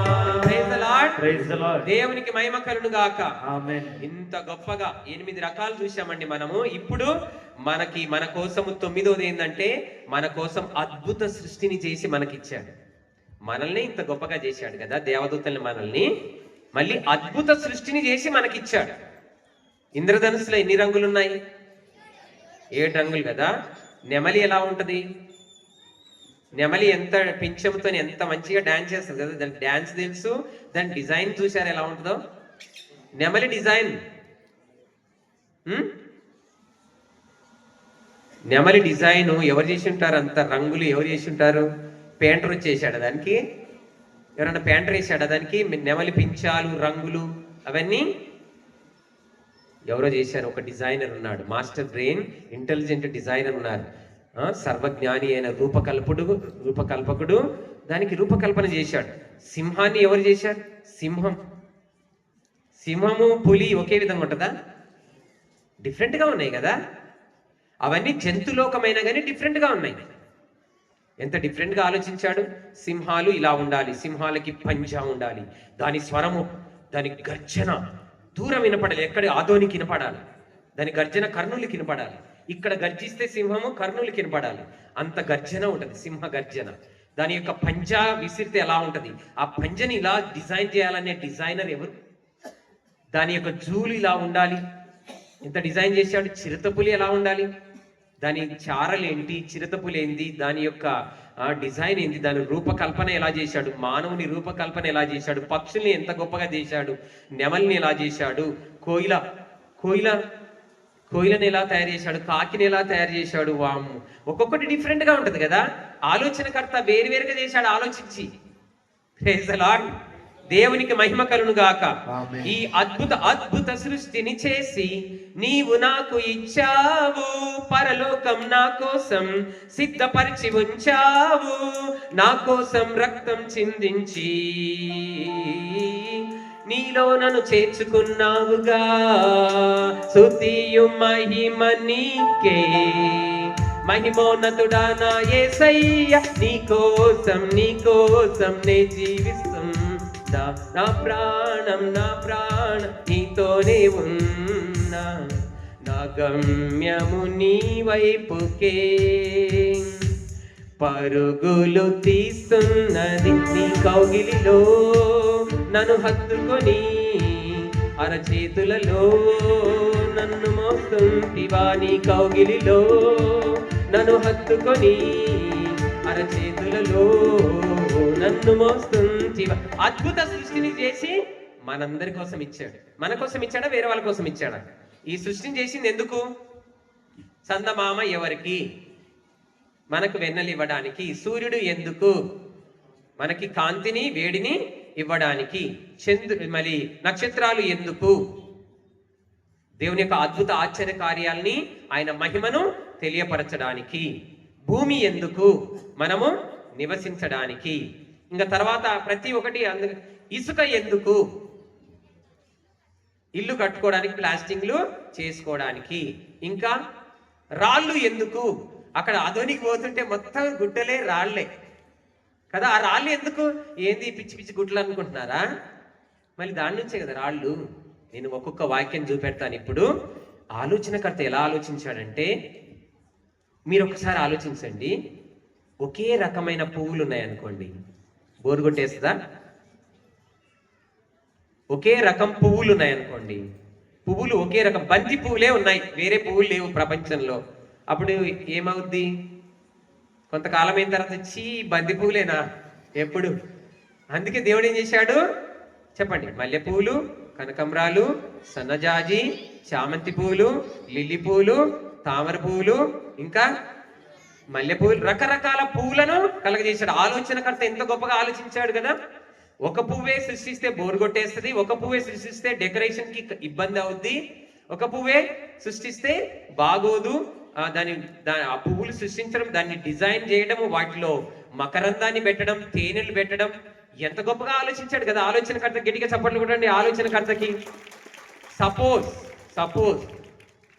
Praise the lord. దేవునికి మహిమ కలుగును గాక. ఆమేన్. ఇంత గొప్పగా 8 రకాలు చూసామండి మనము. ఇప్పుడు మన కోసము 9వది ఏంటంటే మన కోసం అద్భుత సృష్టిని చేసి మనకిచ్చాడు. మనల్ని ఇంత గొప్పగా చేశాడు కదా దేవదూతల్ని, మనల్ని మళ్ళీ అద్భుత సృష్టిని చేసి మనకిచ్చాడు. ఇంద్రధనుస్సులో ఎన్ని రంగులు ఉన్నాయి? 7 రంగులు కదా. నెమలి ఎలా ఉంటది? నెమలి ఎంత పింఛంతో ఎంత మంచిగా డాన్స్ చేస్తుంది కదా. దాని డాన్స్ తెలుసు, దాని డిజైన్ చూసారు ఎలా ఉంటుందో. నెమలి డిజైన్, నెమలి డిజైన్ ఎవరు చేసి ఉంటారు? అంత రంగులు ఎవరు చేసి ఉంటారు? పెయింటర్ వచ్చేసాడు దానికి. ఎవరన్నా పెయింటర్ వేసాడా దానికి? నెమలి పించాలు, రంగులు అవన్నీ ఎవరో చేశారు. ఒక డిజైనర్ ఉన్నాడు, మాస్టర్ బ్రెయిన్, ఇంటెలిజెంట్ డిజైనర్ ఉన్నారు. సర్వజ్ఞాని అయిన రూపకల్పకుడు దానికి రూపకల్పన చేశాడు. సింహాన్ని ఎవరు చేశారు? సింహము పులి ఒకే విధంగా ఉంటుందా? డిఫరెంట్గా ఉన్నాయి కదా. అవన్నీ జంతులోకమైన కానీ డిఫరెంట్గా ఉన్నాయి. ఎంత డిఫరెంట్గా ఆలోచించాడు. సింహాలు ఇలా ఉండాలి, సింహాలకి పంజా ఉండాలి, దాని స్వరము, దాని గర్జన దూరం వినపడాలి, ఎక్కడ ఆదోనికి వినపడాలి, దాని గర్జన కర్నూలుకి వినపడాలి. ఇక్కడ గర్జిస్తే సింహము కర్నూలుకి వినపడాలి, అంత గర్జన ఉంటుంది సింహ గర్జన. దాని యొక్క పంజా విసిరితే ఎలా ఉంటుంది, ఆ పంజని ఇలా డిజైన్ చేయాలనే డిజైనర్ ఎవరు? దాని యొక్క జూలు ఇలా ఉండాలి, ఎంత డిజైన్ చేశాడు. చిరుతపులి ఎలా ఉండాలి, దాని చారలు ఏంటి, చిరుతపులి ఏంది, దాని యొక్క డిజైన్ ఏంది, దాని రూపకల్పన ఎలా చేశాడు, మానవుని రూపకల్పన ఎలా చేశాడు, పక్షుల్ని ఎంత గొప్పగా చేశాడు, నెమల్ని ఎలా చేశాడు, కోయిలని ఎలా తయారు చేశాడు, కాకిని ఎలా తయారు చేశాడు. వాము ఒక్కొక్కటి డిఫరెంట్ గా ఉంటది కదా. ఆలోచనకర్త వేరువేరుగా చేశాడు ఆలోచించి. Praise the lord. దేవునికి మహిమ కలుగును గాక. ఈ అద్భుత సృష్టిని చేసి నీవు నాకు ఇచ్చావు, పరలోకం నా కోసం సిద్ధపరిచి ఉంచావు, నా కోసం రక్తం చిందించి నీలో నన్ను చేర్చుకున్నావుగా. స్తుతియు మహిమ నీకే, మహిమోన్నతుడా నా యేసయ్య. నీకోసం నే జీవిస్తున్నా. నా ప్రాణం నీతోనే ఉన్నా. నా గమ్యము నీ వైపుకే పరుగులు తీస్తున్నది. నీ కౌగిలిలో నన్ను హత్తుకొని, అరచేతులలో నన్ను మోస్తుంటివా. నీ కౌగిలిలో నన్ను హత్తుకొని, అరచేతులలో నన్ను మోస్తుంటివా. అద్భుత సృష్టిని చేసి మనందరి కోసం ఇచ్చాడు. మన కోసం ఇచ్చాడా, వేరే వాళ్ళ కోసం ఇచ్చాడా? ఈ సృష్టిని చేసింది ఎందుకు? చందమామ ఎవరికి? మనకు వెన్నెలు ఇవ్వడానికి. సూర్యుడు ఎందుకు? మనకి కాంతిని వేడిని ఇవ్వడానికి. మరి నక్షత్రాలు ఎందుకు? దేవుని యొక్క అద్భుత ఆశ్చర్య కార్యాలని, ఆయన మహిమను తెలియపరచడానికి. భూమి ఎందుకు? మనము నివసించడానికి. ఇంకా తర్వాత ప్రతి ఒక్కటి ఇసుక ఎందుకు? ఇల్లు కట్టుకోవడానికి, ప్లాస్టింగ్లు చేసుకోవడానికి. ఇంకా రాళ్ళు ఎందుకు? అక్కడ అధోనికి పోతుంటే మొత్తం గుట్టలే రాళ్లే కదా. ఆ రాళ్ళు ఎందుకు? ఏంది పిచ్చి పిచ్చి గుట్టలు అనుకుంటున్నారా? మళ్ళీ దాని నుంచే కదా రాళ్ళు. నేను ఒక్కొక్క వాక్యం చూపెడతాను ఇప్పుడు. ఆలోచనకర్త ఎలా ఆలోచించాడంటే, మీరు ఒకసారి ఆలోచించండి. ఒకే రకమైన పువ్వులు ఉన్నాయనుకోండి, బోరు కొట్టేస్తుందా? ఒకే రకం పువ్వులు ఉన్నాయనుకోండి, పువ్వులు ఒకే రకం బంతి పువ్వులే ఉన్నాయి, వేరే పువ్వులు లేవు ప్రపంచంలో. అప్పుడు ఏమవుద్ది? కొంతకాలం అయిన తర్వాత బంతి పువ్వులేనా ఎప్పుడు? అందుకే దేవుడు ఏం చేశాడు చెప్పండి? మల్లెపూలు, కనకంబరాలు, సన్నజాజి, చామంతి పూలు, లిల్లీ పూలు, తామర పువ్వులు, ఇంకా మల్లెపూలు, రకరకాల పువ్వులను కలగజేశాడు. ఆలోచనకర్త ఎంత గొప్పగా ఆలోచించాడు కదా. ఒక పువ్వే సృష్టిస్తే బోరు కొట్టేస్తుంది, ఒక పువ్వే సృష్టిస్తే డెకరేషన్ కి ఇబ్బంది అవుద్ది, ఒక పువ్వే సృష్టిస్తే బాగోదు. ఆ పువ్వులు సృష్టించడం, దాన్ని డిజైన్ చేయడం, వాటిలో మకరందాన్ని పెట్టడం, తేనెలు పెట్టడం, ఎంత గొప్పగా ఆలోచించాడు కదా ఆలోచనకర్త. గట్టిగా చప్పట్లు కొట్టండి ఆలోచనకర్తకి. సపోజ్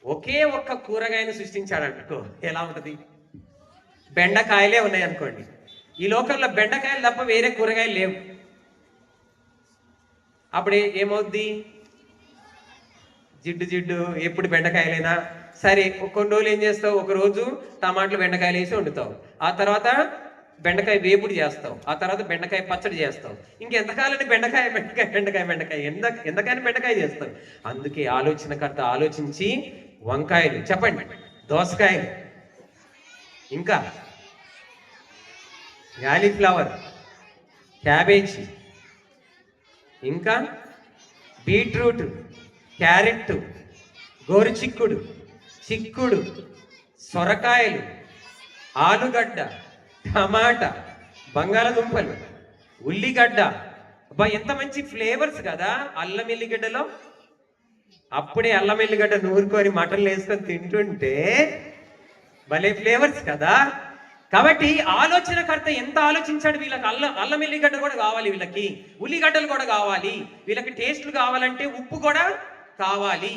ఒకే ఒక్క కూరగాయను సృష్టించాడు అనుకో, ఎలా ఉంటది? బెండకాయలే ఉన్నాయి అనుకోండి. ఈ లోకంలో బెండకాయలు తప్ప వేరే కూరగాయలు లేవు. అప్పుడే ఏమవుద్ది? జిడ్డు ఎప్పుడు బెండకాయలైనా సరే. కొన్ని రోజులు ఏం చేస్తావు? ఒక రోజు టమాటాలు బెండకాయలు వేసి వండుతావు, ఆ తర్వాత బెండకాయ వేపుడు చేస్తావు, ఆ తర్వాత బెండకాయ పచ్చడి చేస్తావు. ఇంకెంతకాలని బెండకాయ ఎంతకాని బెండకాయ చేస్తావు. అందుకే ఆలోచనకర్త ఆలోచించి వంకాయలు, చెప్పండి, దోసకాయలు, ఇంకా క్యాలీఫ్లవర్, క్యాబేజీ, ఇంకా బీట్రూట్, క్యారెట్, గోరుచిక్కుడు, చిక్కుడు, సొరకాయలు, ఆలుగడ్డ, టమాటా, బంగాళదుంపలు, ఉల్లిగడ్డ. అబ్బా ఎంత మంచి ఫ్లేవర్స్ కదా అల్లం ఎల్లిగడ్డలో. అప్పుడే అల్లం ఎల్లిగడ్డ నూరుకొని మటన్లు వేసుకొని తింటుంటే భలే ఫ్లేవర్స్ కదా. కాబట్టి ఆలోచనకర్త ఎంత ఆలోచించాడు. వీళ్ళకి అల్లం ఎల్లిగడ్డ కూడా కావాలి, వీళ్ళకి ఉల్లిగడ్డలు కూడా కావాలి, వీళ్ళకి టేస్ట్లు కావాలంటే ఉప్పు కూడా కావాలి.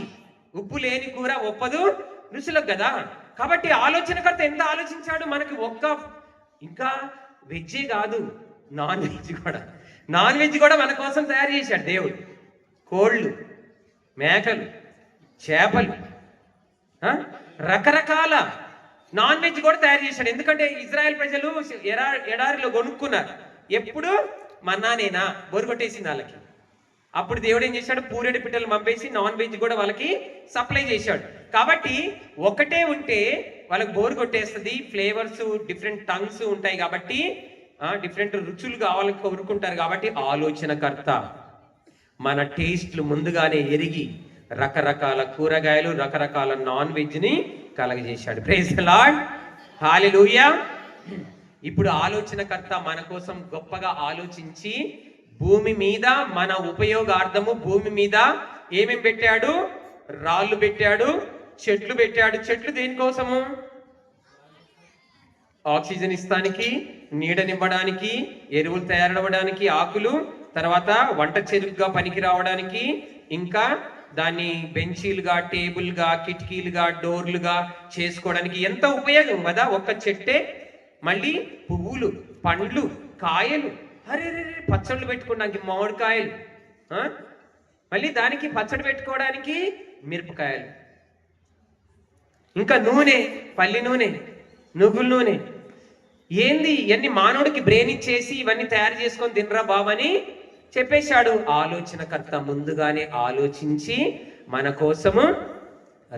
ఉప్పు లేని కూర ఒప్పదు రుచులకు కదా. కాబట్టి ఆలోచనకర్త ఎంత ఆలోచించాడు. మనకి ఇంకా వెజ్జే కాదు, నాన్ వెజ్ కూడా మన కోసం తయారు చేశాడు దేవుడు. కోళ్ళు, మేకలు, చేపలు, రకరకాల నాన్ వెజ్ కూడా తయారు చేశాడు. ఎందుకంటే ఇజ్రాయెల్ ప్రజలు ఎడారిలో కొనుక్కున్నారు. ఎప్పుడు మన్నానేనా బోరు కొట్టేసింది వాళ్ళకి. అప్పుడు దేవుడు ఏం చేశాడు? పూరేడు పిట్టలు పంపేసి నాన్ వెజ్ కూడా వాళ్ళకి సప్లై చేశాడు. కాబట్టి ఒకటే ఉంటే వాళ్ళకి బోరు కొట్టేస్తుంది. ఫ్లేవర్స్, డిఫరెంట్ టంగ్స్ ఉంటాయి కాబట్టి, డిఫరెంట్ రుచులు కావాలని కోరుకుంటారు. కాబట్టి ఆలోచనకర్త మన టేస్ట్లు ముందుగానే ఎరిగి రకరకాల కూరగాయలు, రకరకాల నాన్ వెజ్ ని కలగజేశాడు. Praise the lord, hallelujah. ఇప్పుడు ఆలోచనకర్త మన కోసం గొప్పగా ఆలోచించి భూమి మీద మన ఉపయోగార్థము భూమి మీద ఏమేం పెట్టాడు? రాళ్ళు పెట్టాడు, చెట్లు పెట్టాడు. చెట్లు దేనికోసము? ఆక్సిజన్ ఇస్తానికి, నీడనివ్వడానికి, ఎరువులు తయారవడానికి ఆకులు, తర్వాత వంట చెరుగ్గా పనికి రావడానికి, ఇంకా దాన్ని బెంచీలుగా, టేబుల్గా, కిటికీలుగా, డోర్లుగా చేసుకోవడానికి ఎంత ఉపయోగం కదా ఒక్క చెట్టే. మళ్ళీ పువ్వులు, పండ్లు, కాయలు, అరే పచ్చళ్ళు పెట్టుకోవడానికి మామిడికాయలు, మళ్ళీ దానికి పచ్చడి పెట్టుకోవడానికి మిరపకాయలు, ఇంకా నూనె, పల్లి నూనె, నువ్వుల నూనె. ఏంది ఇవన్నీ మానవుడికి బ్రెయిన్ ఇచ్చేసి ఇవన్నీ తయారు చేసుకొని తినరా బాబని చెప్పేశాడు. ఆలోచనకర్త ముందుగానే ఆలోచించి మన కోసము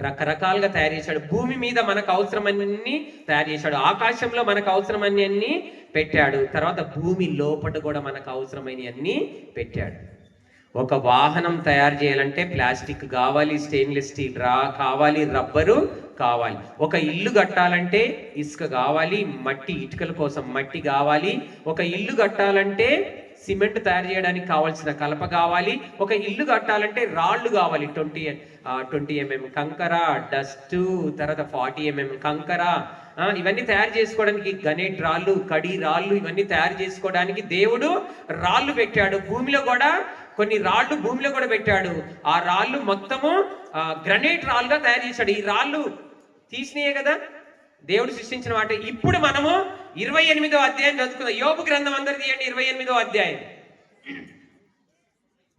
రకరకాలుగా తయారు చేశాడు. భూమి మీద మనకు అవసరమన్నీ తయారు చేశాడు. ఆకాశంలో మనకు అవసరమన్నీ పెట్టాడు. తర్వాత భూమి లోపల కూడా మనకు అవసరమైనవన్నీ పెట్టాడు. ఒక వాహనం తయారు చేయాలంటే ప్లాస్టిక్ కావాలి, స్టెయిన్లెస్ స్టీల్ కావాలి, రబ్బరు కావాలి. ఒక ఇల్లు కట్టాలంటే ఇసుక కావాలి, మట్టి, ఇటుకల కోసం మట్టి కావాలి. ఒక ఇల్లు కట్టాలంటే సిమెంట్ తయారు చేయడానికి కావాల్సిన కలప కావాలి. ఒక ఇల్లు కట్టాలంటే రాళ్ళు కావాలి, 20 mm కంకర, డస్ట్, తర్వాత 40 mm కంకర. ఇవన్నీ తయారు చేసుకోవడానికి గ్రానైట్ రాళ్ళు, కడి రాళ్ళు, ఇవన్నీ తయారు చేసుకోవడానికి దేవుడు రాళ్ళు పెట్టాడు. భూమిలో కూడా కొన్ని రాళ్ళు భూమిలో కూడా పెట్టాడు. ఆ రాళ్ళు మొత్తము గ్రానైట్ రాళ్ళుగా తయారు చేశాడు. ఈ రాళ్ళు తీసినాయే కదా దేవుడు సృష్టించిన మాట. ఇప్పుడు మనము 28వ అధ్యాయం చదువుకుందాం. యోబు గ్రంథం అందరు తీయండి, 28వ అధ్యాయం.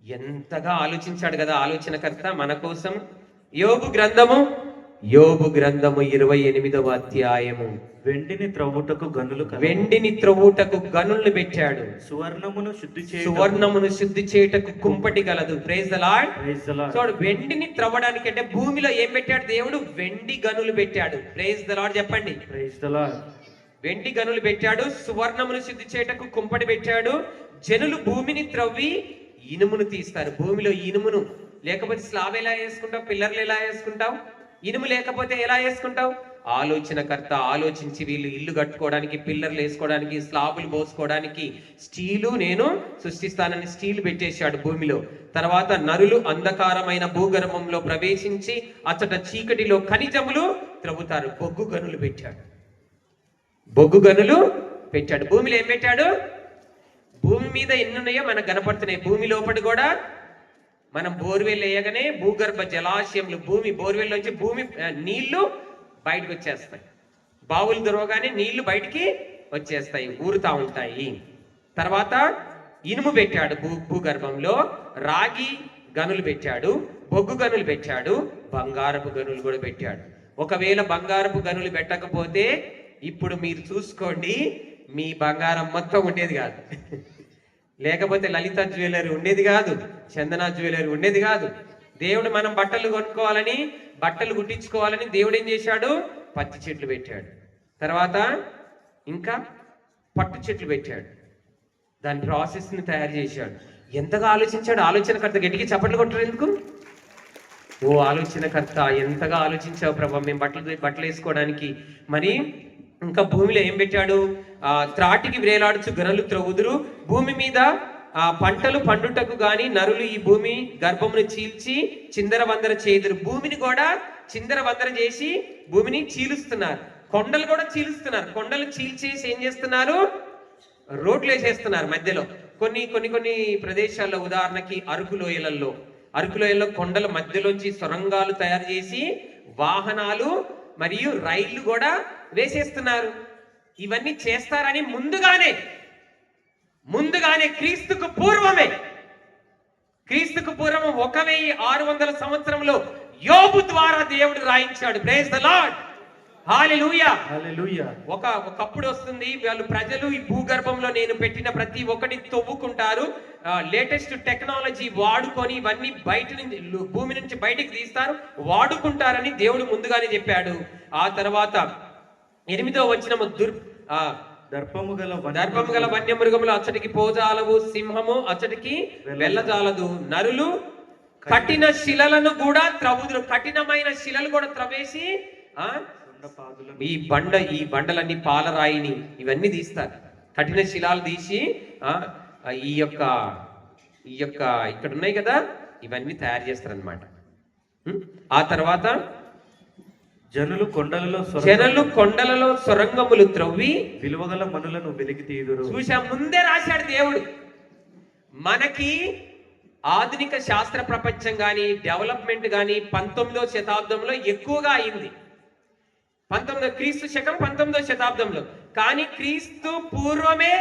ఎంతగా ఆలోచించాడు కదా ఆలోచనకర్త మన కోసం. యోబు గ్రంథము 28వ అధ్యాయము. వెండిని త్రవ్వుటకు గనులను పెట్టాడు. సువర్ణమును శుద్ధి చేయుటకు కుంపటి గలదు. Praise the lord. చూడు, వెండిని త్రవ్వడానికి అంటే భూమిలో ఏం పెట్టాడు దేవుడు? వెండి గనులు పెట్టాడు. ప్రైజ్ ద లార్డ్ చెప్పండి. Praise the lord. వెండి గనులు పెట్టాడు. సువర్ణమును శుద్ధి చేయుటకు కుంపటి పెట్టాడు. జనులు భూమిని త్రవ్వి ఇనుమును తీస్తారు. భూమిలో ఇనుమును లేకపోతే స్లాబ్ ఎలా వేసుకుంటావు? పిల్లర్లు ఎలా వేసుకుంటావు? ఇనుము లేకపోతే ఎలా వేసుకుంటావు? ఆలోచనకర్త ఆలోచించి వీళ్ళు ఇల్లు కట్టుకోవడానికి, పిల్లర్లు వేసుకోవడానికి, స్లాబులు పోసుకోవడానికి స్టీలు నేను సృష్టిస్తానని స్టీల్ పెట్టేశాడు భూమిలో. తర్వాత నరులు అంధకారమైన భూగర్భంలో ప్రవేశించి అచ్చట చీకటిలో ఖనిజములు త్రవ్వుతారు. బొగ్గు గనులు పెట్టాడు. భూమిలో ఏం పెట్టాడు? భూమి మీద ఎన్నున్నాయో మనకు కనపడుతున్నాయి. భూమి లోపల కూడా మనం బోర్వెల్ వేయగానే భూగర్భ జలాశయములు, బోర్వెల్ నుంచి భూమి నీళ్లు బయటకు వచ్చేస్తాయి. బావులు దొరవగానే నీళ్లు బయటికి వచ్చేస్తాయి, ఊరుతా ఉంటాయి. తర్వాత ఇనుము పెట్టాడు భూగర్భంలో, రాగి గనులు పెట్టాడు, బొగ్గు గనులు పెట్టాడు, బంగారపు గనులు కూడా పెట్టాడు. ఒకవేళ బంగారపు గనులు పెట్టకపోతే ఇప్పుడు మీరు చూసుకోండి, మీ బంగారం మొత్తం ఉండేది కాదు. లేకపోతే లలిత జ్యువెలరీ ఉండేది కాదు, చందన జ్యువెలరీ ఉండేది కాదు. దేవుడు మనం బట్టలు కొనుక్కోవాలని, బట్టలు కుట్టించుకోవాలని దేవుడు ఏం చేశాడు? పత్తి చెట్లు పెట్టాడు. తర్వాత ఇంకా పట్టు చెట్లు పెట్టాడు. దాని ప్రాసెస్ని తయారు చేశాడు. ఎంతగా ఆలోచించాడు ఆలోచనకర్త. గట్టికి చప్పట్లు కొట్టరు ఎందుకు? ఓ ఆలోచనకర్త, ఎంతగా ఆలోచించావు ప్రభా మేము బట్టలు వేసుకోవడానికి. మరి ఇంకా భూమిలో ఏం పెట్టాడు? త్రాటికి వ్రేలాడుచు గనులు త్రవ్వుదురు. భూమి మీద పంటలు పండుటకు గాని నరులు ఈ భూమి గర్భమును చీల్చి చిందరవందర చేదురు. భూమిని కూడా చిందరవందర చేసి భూమిని చీలుస్తున్నారు. కొండలు కూడా చీలుస్తున్నారు. కొండలు చీల్చేసి ఏం చేస్తున్నారు? రోడ్లు వేసేస్తున్నారు మధ్యలో. కొన్ని ప్రదేశాల్లో, ఉదాహరణకి అరకు లోయలలో కొండల మధ్యలోంచి సొరంగాలు తయారు చేసి వాహనాలు మరియు రైళ్లు కూడా వేసేస్తున్నారు. ఇవన్నీ చేస్తారని ముందుగానే క్రీస్తుకు పూర్వం 1600 సంవత్సరంలో యోబు ద్వారా దేవుడు రాయించాడు. Praise the lord. హల్లెలూయా. ఒకప్పుడు వస్తుంది, వాళ్ళు ప్రజలు ఈ భూగర్భంలో నేను పెట్టిన ప్రతి ఒక్కటి తవ్వుకుంటారు, లేటెస్ట్ టెక్నాలజీ వాడుకొని ఇవన్నీ భూమి నుంచి బయటికి తీస్తారు, వాడుకుంటారని దేవుడు ముందుగానే చెప్పాడు. ఆ తర్వాత 8వ వచనము దర్పము గల వన్యమృగములు అచ్చటికి పోజాలవు, సింహము అచ్చటికి వెళ్ళజాలదు. నరులు కఠిన శిలలను కూడా త్రవ్వుదురు. కఠినమైన శిలలు కూడా త్రవేసి ఈ బండలన్నీ పాలరాయిని ఇవన్నీ తీస్తారు. కఠిన శిలాలు తీసి ఈ యొక్క ఇక్కడ ఉన్నాయి కదా, ఇవన్నీ తయారు చేస్తారనమాట. ఆ తర్వాత జనులు కొండలలో సొరంగములు త్రవ్వి విలువగల మనులను వెలికి తీయుదురు. చూసా, ముందే రాశాడు దేవుడు. మనకి ఆధునిక శాస్త్ర ప్రపంచం కానీ డెవలప్మెంట్ కానీ 19వ శతాబ్దంలో ఎక్కువగా అయింది. క్రీస్తు శకం 19వ శతాబ్దంలో. కానీ క్రీస్తు పూర్వమే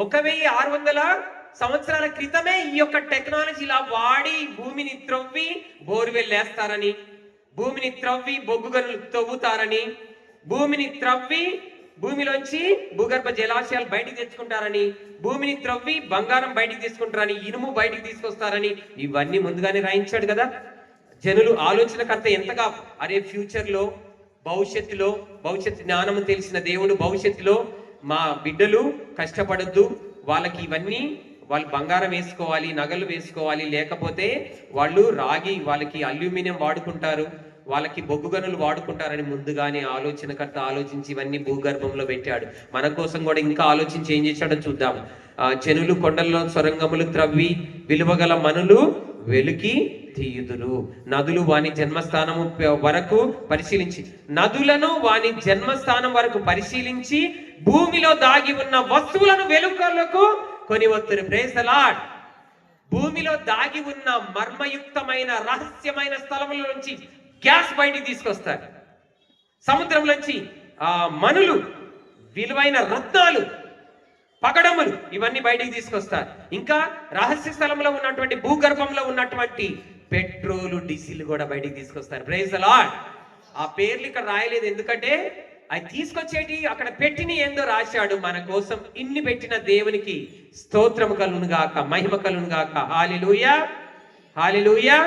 1600 సంవత్సరాల క్రితమే ఈ యొక్క టెక్నాలజీ ఇలా వాడి భూమిని త్రవ్వి బోర్వెల్ వేస్తారని, భూమిని త్రవ్వి బొగ్గు గనులు తవ్వుతారని, భూమిని త్రవ్వి భూమిలోంచి భూగర్భ జలాశయాలు బయటికి తెచ్చుకుంటారని, భూమిని త్రవ్వి బంగారం బయటికి తీసుకుంటారని, ఇనుము బయటికి తీసుకొస్తారని ఇవన్నీ ముందుగానే రాయించాడు కదా. జనులు ఆలోచనకర్త ఎంతగా అరే ఫ్యూచర్లో భవిష్యత్తు జ్ఞానము తెలిసిన దేవుడు భవిష్యత్తులో మా బిడ్డలు కష్టపడద్దు, వాళ్ళకి ఇవన్నీ వాళ్ళు బంగారం వేసుకోవాలి, నగలు వేసుకోవాలి, లేకపోతే వాళ్ళు రాగి వాళ్ళకి అల్యూమినియం వాడుకుంటారు, వాళ్ళకి బొగ్గు గనులు వాడుకుంటారని ముందుగానే ఆలోచనకర్త ఆలోచించి ఇవన్నీ భూగర్భంలో పెట్టాడు. మన కోసం కూడా ఇంకా ఆలోచించి ఏం చేశాడో చూద్దాం. చెనులు కొండల్లో సొరంగములు త్రవ్వి విలువగల మనులు వెలికి తీయుదురు. నదులు వాని జన్మస్థానము వరకు పరిశీలించి, నదులను వాని జన్మస్థానం వరకు పరిశీలించి భూమిలో దాగి ఉన్న వస్తువులను వెలుకలకు కొనివత్తురు. Praise the lord. భూమిలో దాగి ఉన్న మర్మయుక్తమైన రహస్యమైన స్థలముల నుంచి గ్యాస్ బయటికి తీసుకొస్తారు. సముద్రంలోంచి మనులు, విలువైన రత్నాలు, పగడములు ఇవన్నీ బయటికి తీసుకొస్తారు. ఇంకా రహస్య స్థలంలో ఉన్నటువంటి భూగర్భంలో ఉన్నటువంటి పెట్రోలు, డీజిల్ కూడా బయటికి తీసుకొస్తారు. Praise the lord. ఆ పేర్లు ఇక్కడ రాయలేదు, ఎందుకంటే అవి తీసుకొచ్చేటి అక్కడ పెట్టిన ఏందో రాశాడు. మన కోసం ఇన్ని పెట్టిన దేవునికి స్తోత్రము కలుగును గాక, మహిమ కలుగును గాక. హల్లెలూయా, హల్లెలూయా.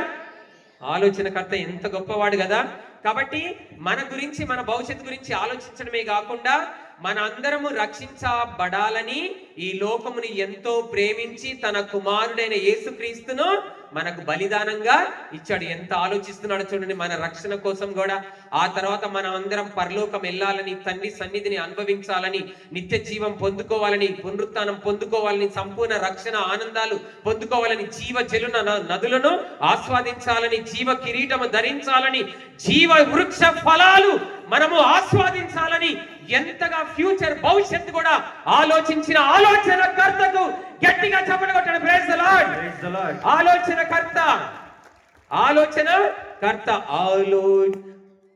ఆలోచనకర్త ఎంత గొప్పవాడు కదా. కాబట్టి మన గురించి, మన భవిష్యత్తు గురించి ఆలోచించడమే కాకుండా మన అందరము రక్షించబడాలని ఈ లోకముని ఎంతో ప్రేమించి తన కుమారుడైన యేసుక్రీస్తును మనకు బలిదానంగా ఇచ్చాడు. ఎంత ఆలోచిస్తున్నాడు చూడండి మన రక్షణ కోసం కూడా. ఆ తర్వాత మనం అందరం పరలోకం వెళ్ళాలని, తండ్రి సన్నిధిని అనుభవించాలని, నిత్య జీవం పొందుకోవాలని, పునరుత్థానం పొందుకోవాలని, సంపూర్ణ రక్షణ ఆనందాలు పొందుకోవాలని, జీవ జలున నదులను ఆస్వాదించాలని, జీవ కిరీటము ధరించాలని, జీవ వృక్ష ఫలాలు మనము ఆస్వాదించాలని ఎంతగా ఫ్యూచర్ భవిష్యత్తు కూడా ఆలోచించిన ఆలోచనకర్తకు గట్టిగా చప్పట్లు కొట్టండి. Praise the lord. ఆలోచనకర్త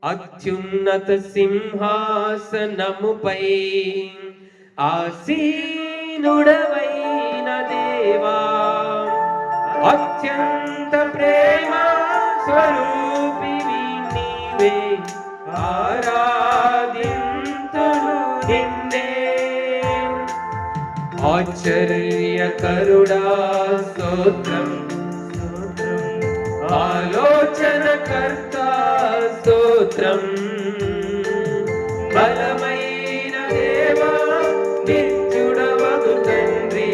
అత్యున్నత సింహాసనముపై ఆసీనుడవైన దేవా, అత్యంత ప్రేమ స్వరూపివి నీవే, ఆరాధింతును నిన్నే. ఆశ్చర్యకరుడా స్తోత్రం, ఆలోచనకర్త స్తోత్రం, బలమైన దేవా నిత్యుడవగు తండ్రి,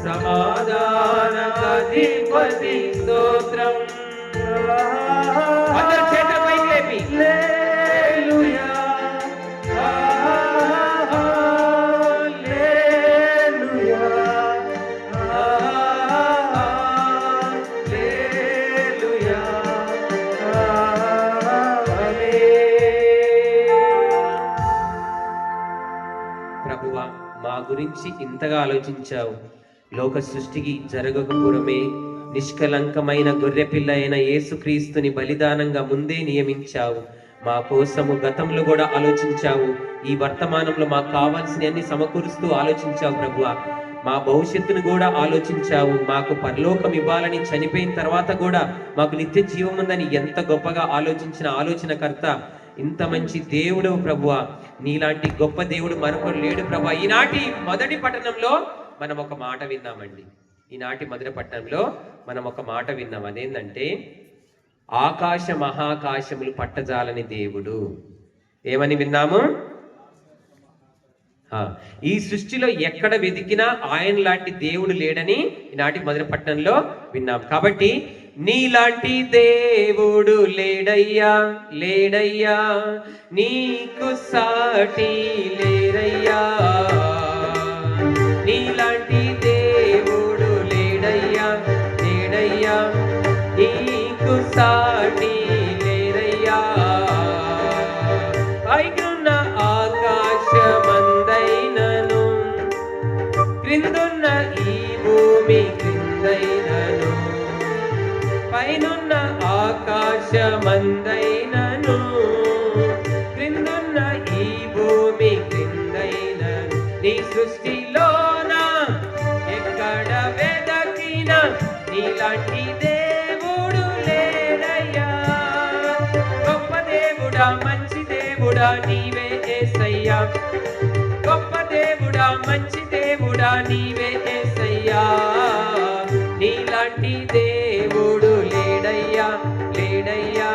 సమాధానాధిపతి స్తోత్రం. అందరూ చేతుల పైకి లేపి హల్లెలూయా, హల్లెలూయా, హల్లెలూయా, ఆమేన్. ప్రభువా, మా గురించి ఇంతగా ఆలోచించావు. లోక సృష్టికి జరగకపురమే నిష్కలంకమైన గొర్రెపిల్ల అయిన యేసుక్రీస్తుని బలిదానంగా ముందే నియమించావు. మా కోసము గతంలో కూడా ఆలోచించావు. ఈ వర్తమానంలో మాకు కావాల్సిన అన్ని సమకూరుస్తూ ఆలోచించావు ప్రభువా. మా భవిష్యత్తును కూడా ఆలోచించావు. మాకు పరలోకం ఇవ్వాలని, చనిపోయిన తర్వాత కూడా మాకు నిత్య జీవం ఉందని ఎంత గొప్పగా ఆలోచించిన ఆలోచనకర్త, ఇంత మంచి దేవుడు ప్రభువా. నీలాంటి గొప్ప దేవుడు మరొకరు లేడు ప్రభువా. ఈనాటి మొదటి పట్టణంలో మనం ఒక మాట విన్నామండి. ఈనాటి మొదటి పట్టణంలో మనం ఒక మాట విన్నాం. అదేంటంటే, ఆకాశ మహాకాశములు పట్టజాలని దేవుడు. ఏమని విన్నాము? ఈ సృష్టిలో ఎక్కడ వెతికినా ఆయన లాంటి దేవుడు లేడని ఈనాటి మొదటి పట్టణంలో విన్నాం. కాబట్టి నీలాంటి దేవుడు లేడయ్యా, లేడయ్యా, నీకు సాటి లేరయ్యా. నీలాంటి దేవుడు లేడయ్యా, లేడయ్యా, నీకు సాటి లేరయ్యా. పైనున్న ఆకాశమందైనను, క్రిందున్న ఈ భూమి క్రింద దేవుడా నీవే యేసయ్యా, గొప్ప దేవుడా మంచి దేవుడా నీవే యేసయ్యా, నీలాంటి దేవుడు లేడయ్యా లేడయ్యా,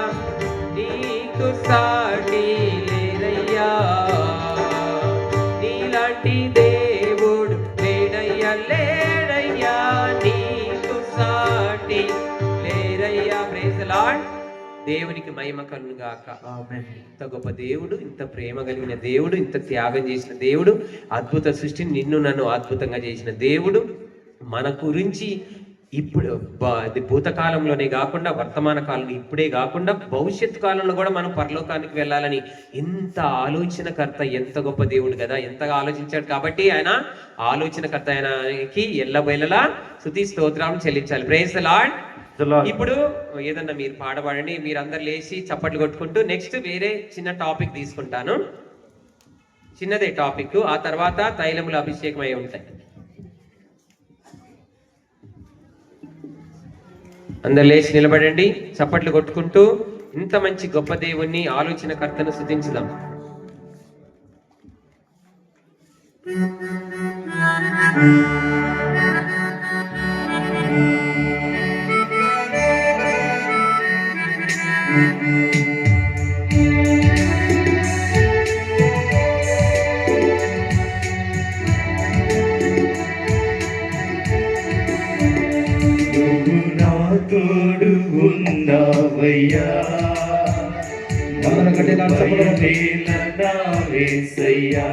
నీకు సాటి లేదయ్యా, నీలాంటి దేవుడు లేడయ్యా లేడయ్యా, నీకు సాటి లేరయ్యా. Praise the lord. దేవునికి మహిమ కలుగును గాక. ఆమేన్. ఇంత గొప్ప దేవుడు, ఇంత ప్రేమ కలిగిన దేవుడు, ఇంత త్యాగం చేసిన దేవుడు, అద్భుత సృష్టిని నిన్ను నన్ను అద్భుతంగా చేసిన దేవుడు మన గురించి ఇప్పుడు అది భూతకాలంలోనే కాకుండా వర్తమాన కాలంలో ఇప్పుడే కాకుండా భవిష్యత్తు కాలంలో కూడా మనం పరలోకానికి వెళ్ళాలని ఎంత ఆలోచనకర్త, ఎంత గొప్ప దేవుడు కదా, ఎంతగా ఆలోచించాడు. కాబట్టి ఆయన ఆలోచనకర్త, ఆయనకి ఎల్లవేళలా స్తుతి స్తోత్రం చెల్లించాలి. Praise the lord. ఇప్పుడు ఏదన్నా మీరు పాడబడండి, మీరు అందరు లేచి చప్పట్లు కొట్టుకుంటూ. నెక్స్ట్ వేరే చిన్న టాపిక్ తీసుకుంటాను, చిన్నదే టాపిక్, ఆ తర్వాత తైలముల అభిషేకం అయి ఉంటాయి. అందరు లేచి నిలబడండి, చప్పట్లు కొట్టుకుంటూ ఇంత మంచి గొప్ప దేవుణ్ణి ఆలోచనకర్తను స్తుతించుదాం. తోడు ఉన్నావయ్యా, వేసయ్యా,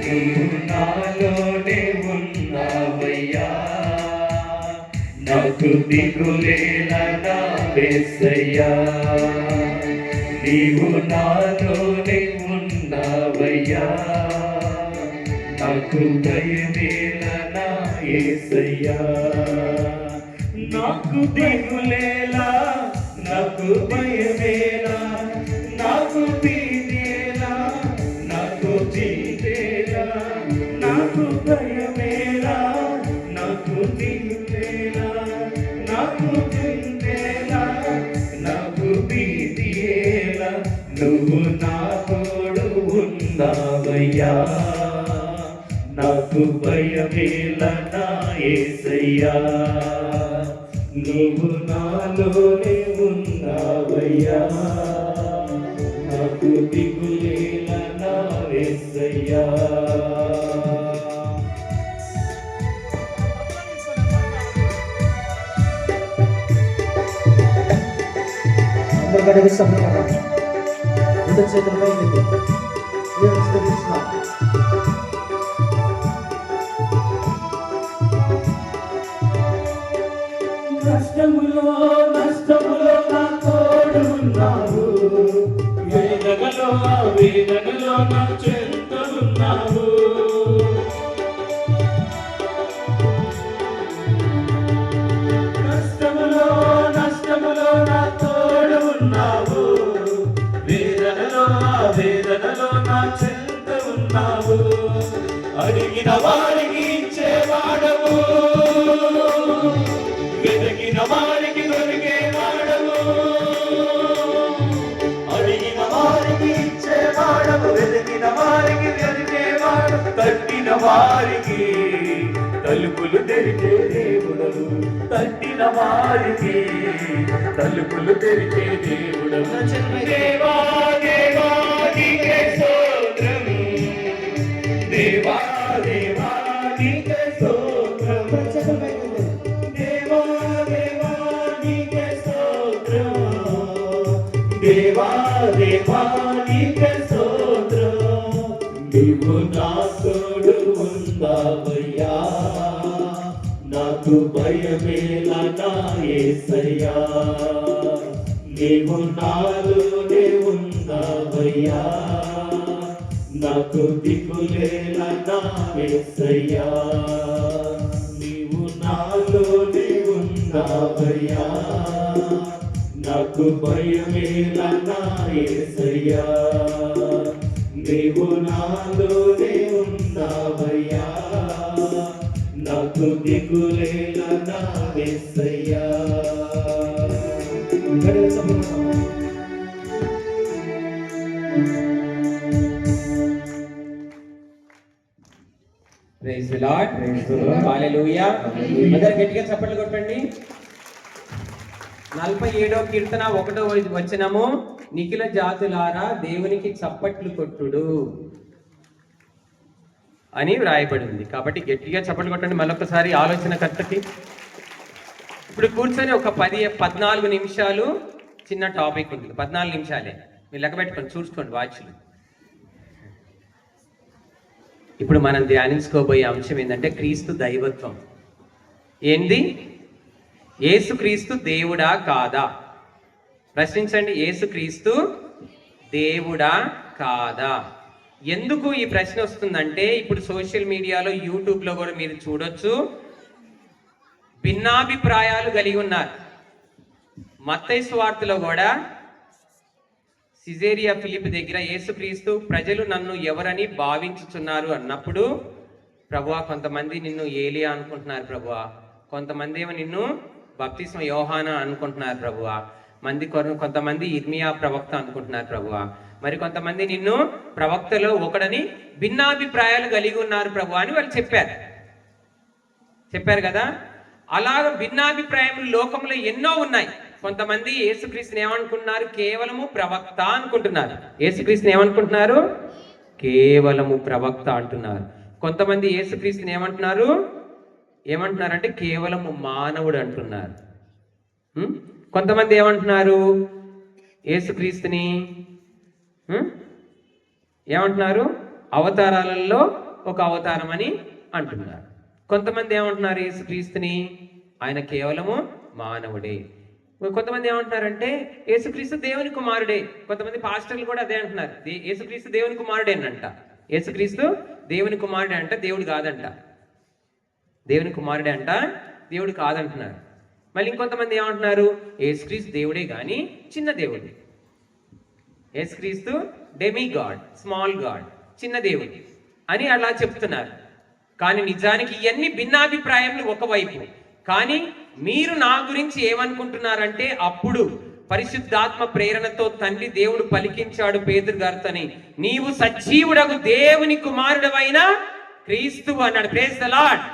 నీవు నాలోనే ఉన్నావయ్యా, నాకు దిగులేలా నా వేసయ్యా, నీవు నాలోనే ఉన్నావయ్యా, నాకు దయమేలా నా యేసయ్యా, నాకు దిగులేలా నాకు భయమేలా, నాకు భీతేలా నాకు జీతేలా, నాకు భయమేలా నాకు దిగులేలా, నాకు చింతేలా నాకు భీతియేలా, నువ్వు నా తోడు ఉన్నావయ్యా, నాకు భయమేలా నా యేసయ్యా, నువ్వు నాలోనే ఉన్నావయ్యా, నాకు దిగులేలా నా యేసయ్యా. అందరికీ సమయం రెండు చేతులపై నష్టములో నష్టములో నా తోడు ఉన్నావు, వేదనలో వేదనలో నా చెంత ఉన్నావు, నష్టములో నష్టములో నా తోడు ఉన్నావు, వేదనలో వేదనలో నా చెంత ఉన్నావు, అడిగిన వారికి ఇచ్చేవాడవు, వెతికిన వారికి దొరికేవాడవు, అడిగిన వారికి ఇచ్చేవాడవు, వెతికిన వారికి దొరికేవాడు, తట్టిన వారికి తలుపులు తెరిచే దేవుడవు, తట్టిన వారికి తలుపులు తెరిచే దేవుడవు. దేవా దేవా నీకే స్తోత్రం, దేవా దేవా నీకే స్తోత్రం, దేవా దేవా నీకే స్తోత్రం, దేవా దేవా నీకే స్తోత్రం, నీవు నా తోడు ఉన్నావయ్యా, నాకు భయమేలా నా యేసయ్యా, నీవు నాలోనే ఉన్నావయ్యా, నాకు దిగులేలా నా యేసయ్యా, నీవు నాలోనే ఉన్నావయ్యా, నాకు భయమేలా నా యేసయ్యా, నీవు నాలోనే ఉన్నావయ్యా, నాకు దిగులేలా నా యేసయ్యా. The lord. హల్లెలూయా. అందరూ గట్టిగా చప్పట్లు కొట్టండి. 47వ కీర్తన 1వ వచనము, నిఖిల జాతులారా దేవునికి చప్పట్లు కొట్టుడు అని వ్రాయబడి ఉంది. కాబట్టి గట్టిగా చప్పట్లు కొట్టండి మళ్ళొకసారి ఆలోచనకర్తకి. ఇప్పుడు కూర్చొని ఒక 14 నిమిషాలు చిన్న టాపిక్ ఉంటుంది. 14 నిమిషాలే, మీరు లెక్క పెట్టుకోండి, చూసుకోండి వాచ్లు. ఇప్పుడు మనం ధ్యానించుకోబోయే అంశం ఏంటంటే క్రీస్తు దైవత్వం. ఏంది? యేసుక్రీస్తు దేవుడా కాదా? ప్రశ్నించండి. యేసుక్రీస్తు దేవుడా కాదా? ఎందుకు ఈ ప్రశ్న వస్తుందంటే, ఇప్పుడు సోషల్ మీడియాలో, యూట్యూబ్లో కూడా మీరు చూడొచ్చు, భిన్నాభిప్రాయాలు కలిగి ఉన్నారు. మత్తయి సువార్తలో కూడా సిజేరియా ఫిలిప్ దగ్గర యేసుక్రీస్తు ప్రజలు నన్ను ఎవరని భావించుచున్నారు అన్నప్పుడు, ప్రభువా కొంతమంది నిన్ను ఏలియా అనుకుంటున్నారు ప్రభువా, కొంతమంది ఏమో నిన్ను బప్తిస్మ యోహానా అనుకుంటున్నారు ప్రభువా, కొంతమంది ఇర్మియా ప్రవక్త అనుకుంటున్నారు ప్రభువా, మరి కొంతమంది నిన్ను ప్రవక్తలో ఒకడని భిన్నాభిప్రాయాలు కలిగి ఉన్నారు ప్రభువా అని వాళ్ళు చెప్పారు కదా. అలాగ భిన్నాభిప్రాయములు లోకంలో ఎన్నో ఉన్నాయి. కొంతమంది యేసుక్రీస్తుని ఏమనుకుంటున్నారు? కేవలము ప్రవక్త అనుకుంటున్నారు. యేసుక్రీస్తుని ఏమనుకుంటున్నారు? కేవలము ప్రవక్త అంటున్నారు. కొంతమంది యేసుక్రీస్తుని ఏమంటున్నారంటే కేవలము మానవుడు అంటున్నారు. కొంతమంది ఏమంటున్నారు? యేసుక్రీస్తుని ఏమంటున్నారు? అవతారాలలో ఒక అవతారం అని అంటున్నారు. కొంతమంది ఏమంటున్నారు? యేసుక్రీస్తుని ఆయన కేవలము మానవుడే. కొంతమంది ఏమంటున్నారంటే యేసుక్రీస్తు దేవుని కుమారుడే. కొంతమంది పాస్టర్లు కూడా అదే అంటున్నారు, యేసుక్రీస్తు దేవుని కుమారుడేనంట. యేసుక్రీస్తు దేవుని కుమారుడే అంట, దేవుడు కాదంట. దేవుని కుమారుడే అంట, దేవుడు కాదంటున్నారు. మళ్ళీ ఇంకొంతమంది ఏమంటున్నారు? యేసుక్రీస్తు దేవుడే కానీ చిన్న దేవుడు. యేసుక్రీస్తు డెమి గాడ్, స్మాల్ గాడ్, చిన్న దేవుడు అని అలా చెప్తున్నారు. కానీ నిజానికి ఇవన్నీ భిన్నాభిప్రాయములు ఒకవైపు. కానీ మీరు నా గురించి ఏమనుకుంటున్నారంటే, అప్పుడు పరిశుద్ధాత్మ ప్రేరణతో తండ్రి దేవుడు పలికించాడు పేతురు గారితోని, నీవు సజీవుడగు దేవుని కుమారుడవైన క్రీస్తువు అన్నాడు. Praise the lord.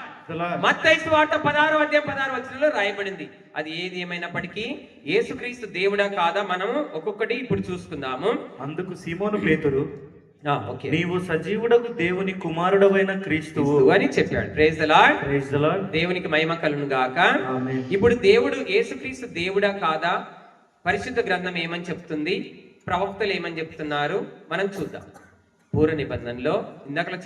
మత్తయి సువార్త 16వ అధ్యాయం 16వ వచనంలో రాయబడింది. అది ఏది ఏమైనప్పటికీ యేసుక్రీస్తు దేవుడా కాదా మనము ఒక్కొక్కటి ఇప్పుడు చూసుకుందాము. అందుకు సీమోను పేతురు, నీవు సజీవుడకు దేవుని కుమారుడవైన క్రీస్తువు అని చెప్పాడు. Praise the lord. Praise the lord. దేవునికి మహిమ కలుగును గాక. ఆమేన్. ఇప్పుడు దేవుడు యేసుక్రీస్తు దేవుడా కాదా? పరిశుద్ధ గ్రంథం ఏమని చెప్తుంది, ప్రవక్తలు ఏమని చెప్తున్నారు మనం చూద్దాం. పూర్వ నిబంధనలో ఇందాకలా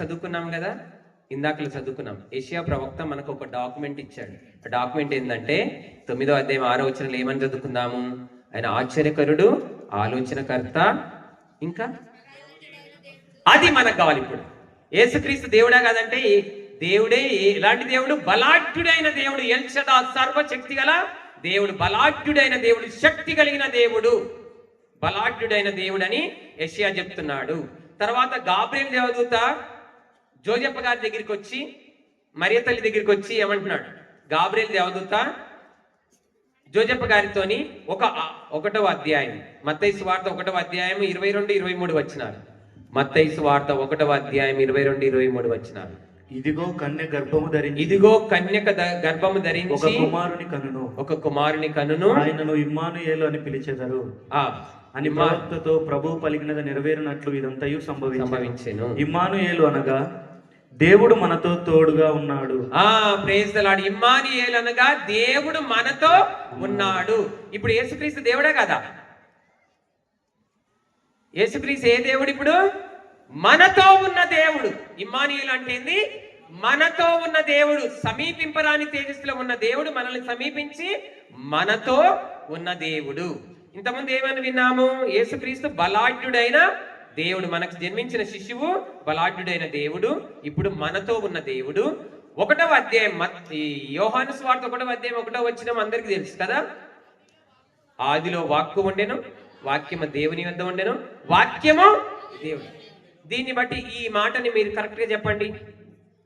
చదువుకున్నాం. యెషయా ప్రవక్త మనకు ఒక డాక్యుమెంట్ ఇచ్చాడు. ఆ డాక్యుమెంట్ ఏంటంటే 9వ అధ్యాయం 6వ వచనంలో ఏమని చదువుకుందాము? ఆయన ఆశ్చర్యకరుడు, ఆలోచనకర్త, ఇంకా అది మనకు కావాలి. ఇప్పుడు యేసుక్రీస్తు దేవుడా కాదంటే దేవుడే. ఎలాంటి దేవుడు? బలాఢ్యుడైన దేవుడు, ఎల్ షదా, సర్వశక్తి గల దేవుడు, బలాఢ్యుడైన దేవుడు, శక్తి కలిగిన దేవుడు, బలాఢ్యుడైన దేవుడు అని యెషయా చెప్తున్నాడు. తర్వాత గాబ్రియల్ దేవదూత జోజప్ప గారి దగ్గరికి వచ్చి, మరియ తల్లి దగ్గరికి వచ్చి ఏమంటున్నాడు? గాబ్రియల్ దేవదూత జోజప్ప గారితోని 1వ అధ్యాయం, మత్తయి సువార్త 1వ అధ్యాయం 22-23 వచనాలు. మత్తయి సువార్త 1వ అధ్యాయం 22-23 వచనాలు. ఇదిగో కన్యక గర్భము ధరించి ఒక కుమారుని కనును ఆయనను ఇమ్మానుయేలు అని పిలిచెదరు అని ప్రవక్తతో ప్రభువు పలికినది నెరవేరినట్లు ఇదంతయు సంభవించెను. ఇమ్మానుయేలు అనగా దేవుడు మనతో తోడుగా ఉన్నాడు. Praise the lord. ఇమ్మానుయేలు అనగా దేవుడు మనతో ఉన్నాడు. ఇప్పుడు యేసుక్రీస్తు దేవుడే కదా? యేసుక్రీస్తు ఏ దేవుడు? ఇప్పుడు మనతో ఉన్న దేవుడు. ఇమ్మానుయేలు అంటే ఏంది? మనతో ఉన్న దేవుడు, సమీపింపరాని తేజస్సులో ఉన్న దేవుడు, మనల్ని సమీపించి మనతో ఉన్న దేవుడు. ఇంతకుముందు ఏమని విన్నాము? యేసుక్రీస్తు బలాఢ్యుడైన దేవుడు, మనకు జన్మించిన శిశువు బలాఢ్యుడైన దేవుడు, ఇప్పుడు మనతో ఉన్న దేవుడు. 1వ అధ్యాయం యోహాను సువార్త 1వ అధ్యాయం 1వ వచనం అందరికీ తెలుసు కదా? ఆదిలో వాక్కు ఉండెను, వాక్యము దేవుని వద్ద ఉండెను, వాక్యము దేవుడు. దీన్ని బట్టి ఈ మాటని మీరు కరెక్ట్ గా చెప్పండి.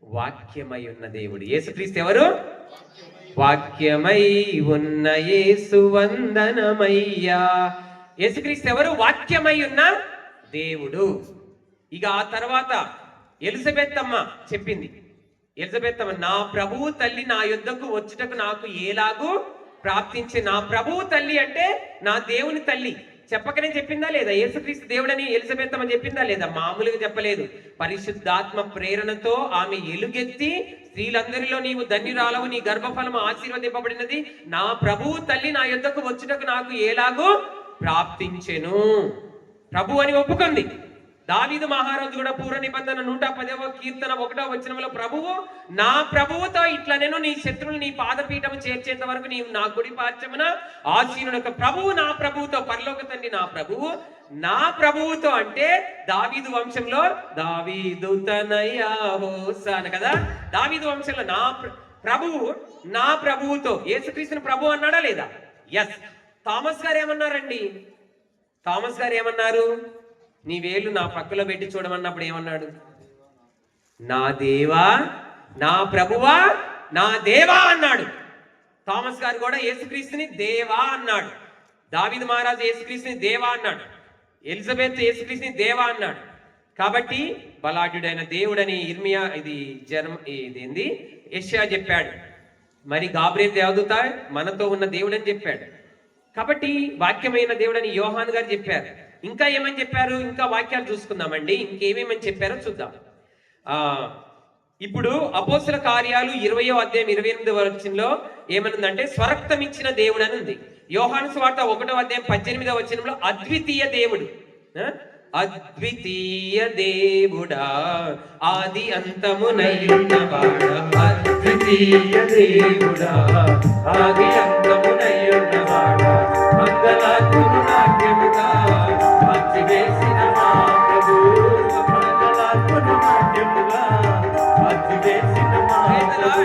వాక్యమై ఉన్న దేవుడు యేసుక్రీస్తు ఎవరు? వాక్యమై ఉన్న యేసు వందనమయ్యా. యేసుక్రీస్తు ఎవరు? వాక్యమై ఉన్న దేవుడు. ఇక ఆ తర్వాత ఎలిజబెత్ అమ్మ చెప్పింది, ఎలిజబెత్ నా ప్రభువు తల్లి నా యుద్ధకు వచ్చుటకు నాకు ఏలాగూ ప్రాప్తించే. నా ప్రభువు తల్లి అంటే నా దేవుని తల్లి. చెప్పకనే చెప్పిందా లేదా? యేసుక్రీస్తు దేవుడని ఎలిజబెత్ అని చెప్పిందా లేదా? మామూలుగా చెప్పలేదు. పరిశుద్ధాత్మ ప్రేరణతో ఆమె ఎలుగెత్తి, స్త్రీలందరిలో నీవు ధన్యురాలవు, నీ గర్భఫలము ఆశీర్వదింపబడినది, నా ప్రభువు తల్లి నా యుద్ధకు వచ్చుటకు నాకు ఏలాగూ ప్రాప్తించెను. ప్రభు అని ఒప్పుకుంది. దావీదు మహారాజు కూడా పూర్వ నిబంధన 110వ కీర్తన 1వ వచనంలో ప్రభువు నా ప్రభువుతో ఇట్లా నేను నీ శత్రువులు నీ పాదపీఠము చేర్చేంత వరకు నీవు నా కుడి పార్శ్వమున ఆసీనుడొక. ప్రభువు నా ప్రభువుతో, పరలోక తండ్రి నా ప్రభువుతో అంటే దావీదు వంశంలో దావీదు తనయ హోసాన కదా. దావీదు వంశంలో ప్రభువు నా ప్రభువుతో. యేసుక్రీస్తుని ప్రభు అన్నాడా లేదా? ఎస్. థామస్ గారు ఏమన్నారండి? థామస్ గారు ఏమన్నారు? నీ వేలు నా పక్కలో పెట్టి చూడమన్నప్పుడు ఏమన్నాడు? నా దేవా, నా ప్రభువా, నా దేవా అన్నాడు. థామస్ గారు కూడా యేసుక్రీస్తుని దేవా అన్నాడు. దావీదు మహారాజు యేసుక్రీస్తుని దేవా అన్నాడు. ఎలిజబెత్ యేసుక్రీస్తుని దేవా అన్నాడు. కాబట్టి బలాఢ్యుడైన దేవుడని ఇర్మియా ఇదేంది యెషయా చెప్పాడు. మరి గాబ్రియల్ దేవదూత మనతో ఉన్న దేవుడని చెప్పాడు. కాబట్టి వాక్యమైన దేవుడని యోహాన్ గారు చెప్పారు. ఇంకా ఏమని చెప్పారు? ఇంకా వాక్యాలు చూసుకుందామండి. ఇంకేమేమని చెప్పారో చూద్దాం. ఇప్పుడు అపోస్తల కార్యాలు 20వ అధ్యాయం 28వ వచనంలో ఏమనుందంటే స్వరక్తం ఇచ్చిన దేవుడు అని ఉంది. యోహాను సువార్త 1వ అధ్యాయం 18వ వచనంలో అద్వితీయ దేవుడు, అద్వితీయ దేవుడా ఆది అంతమునయున్నవాడా, అద్వితీయ దేవుడా ఆది అంతమునయున్నవాడా, మంగళాత్ముడు నాట్యముగా మార్చివేసిన మా ప్రభు, మంగళాత్ముడు నాట్యముగా మార్చివేసిన మా ప్రభు.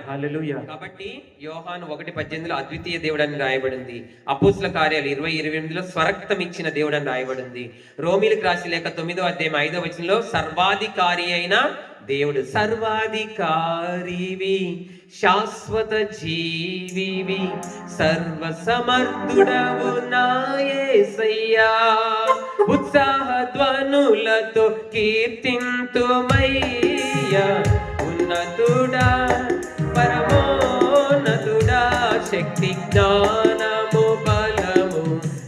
హల్లెలూయా. కాబట్టి యోహాను 1:18లో అద్వితీయ దేవుడు అని రాయబడింది. అపోస్తల కార్యాలు 20:28లో స్వరక్తం ఇచ్చిన దేవుడు అని రాయబడింది. రోమీలకు రాసిన లేఖ 9వ అధ్యాయం 5వ వచనంలో సర్వాధికారి అయిన దేవుడు, సర్వాధికారివి, శాశ్వత జీవివి, సర్వ సమర్థుడవు నా యేసయ్యా, ఉత్సాహ ధ్వనులతో కీర్తింతుమయ్యా, ఉన్నతుడా పరమోన్నతుడా, శక్తి జ్ఞానము బలము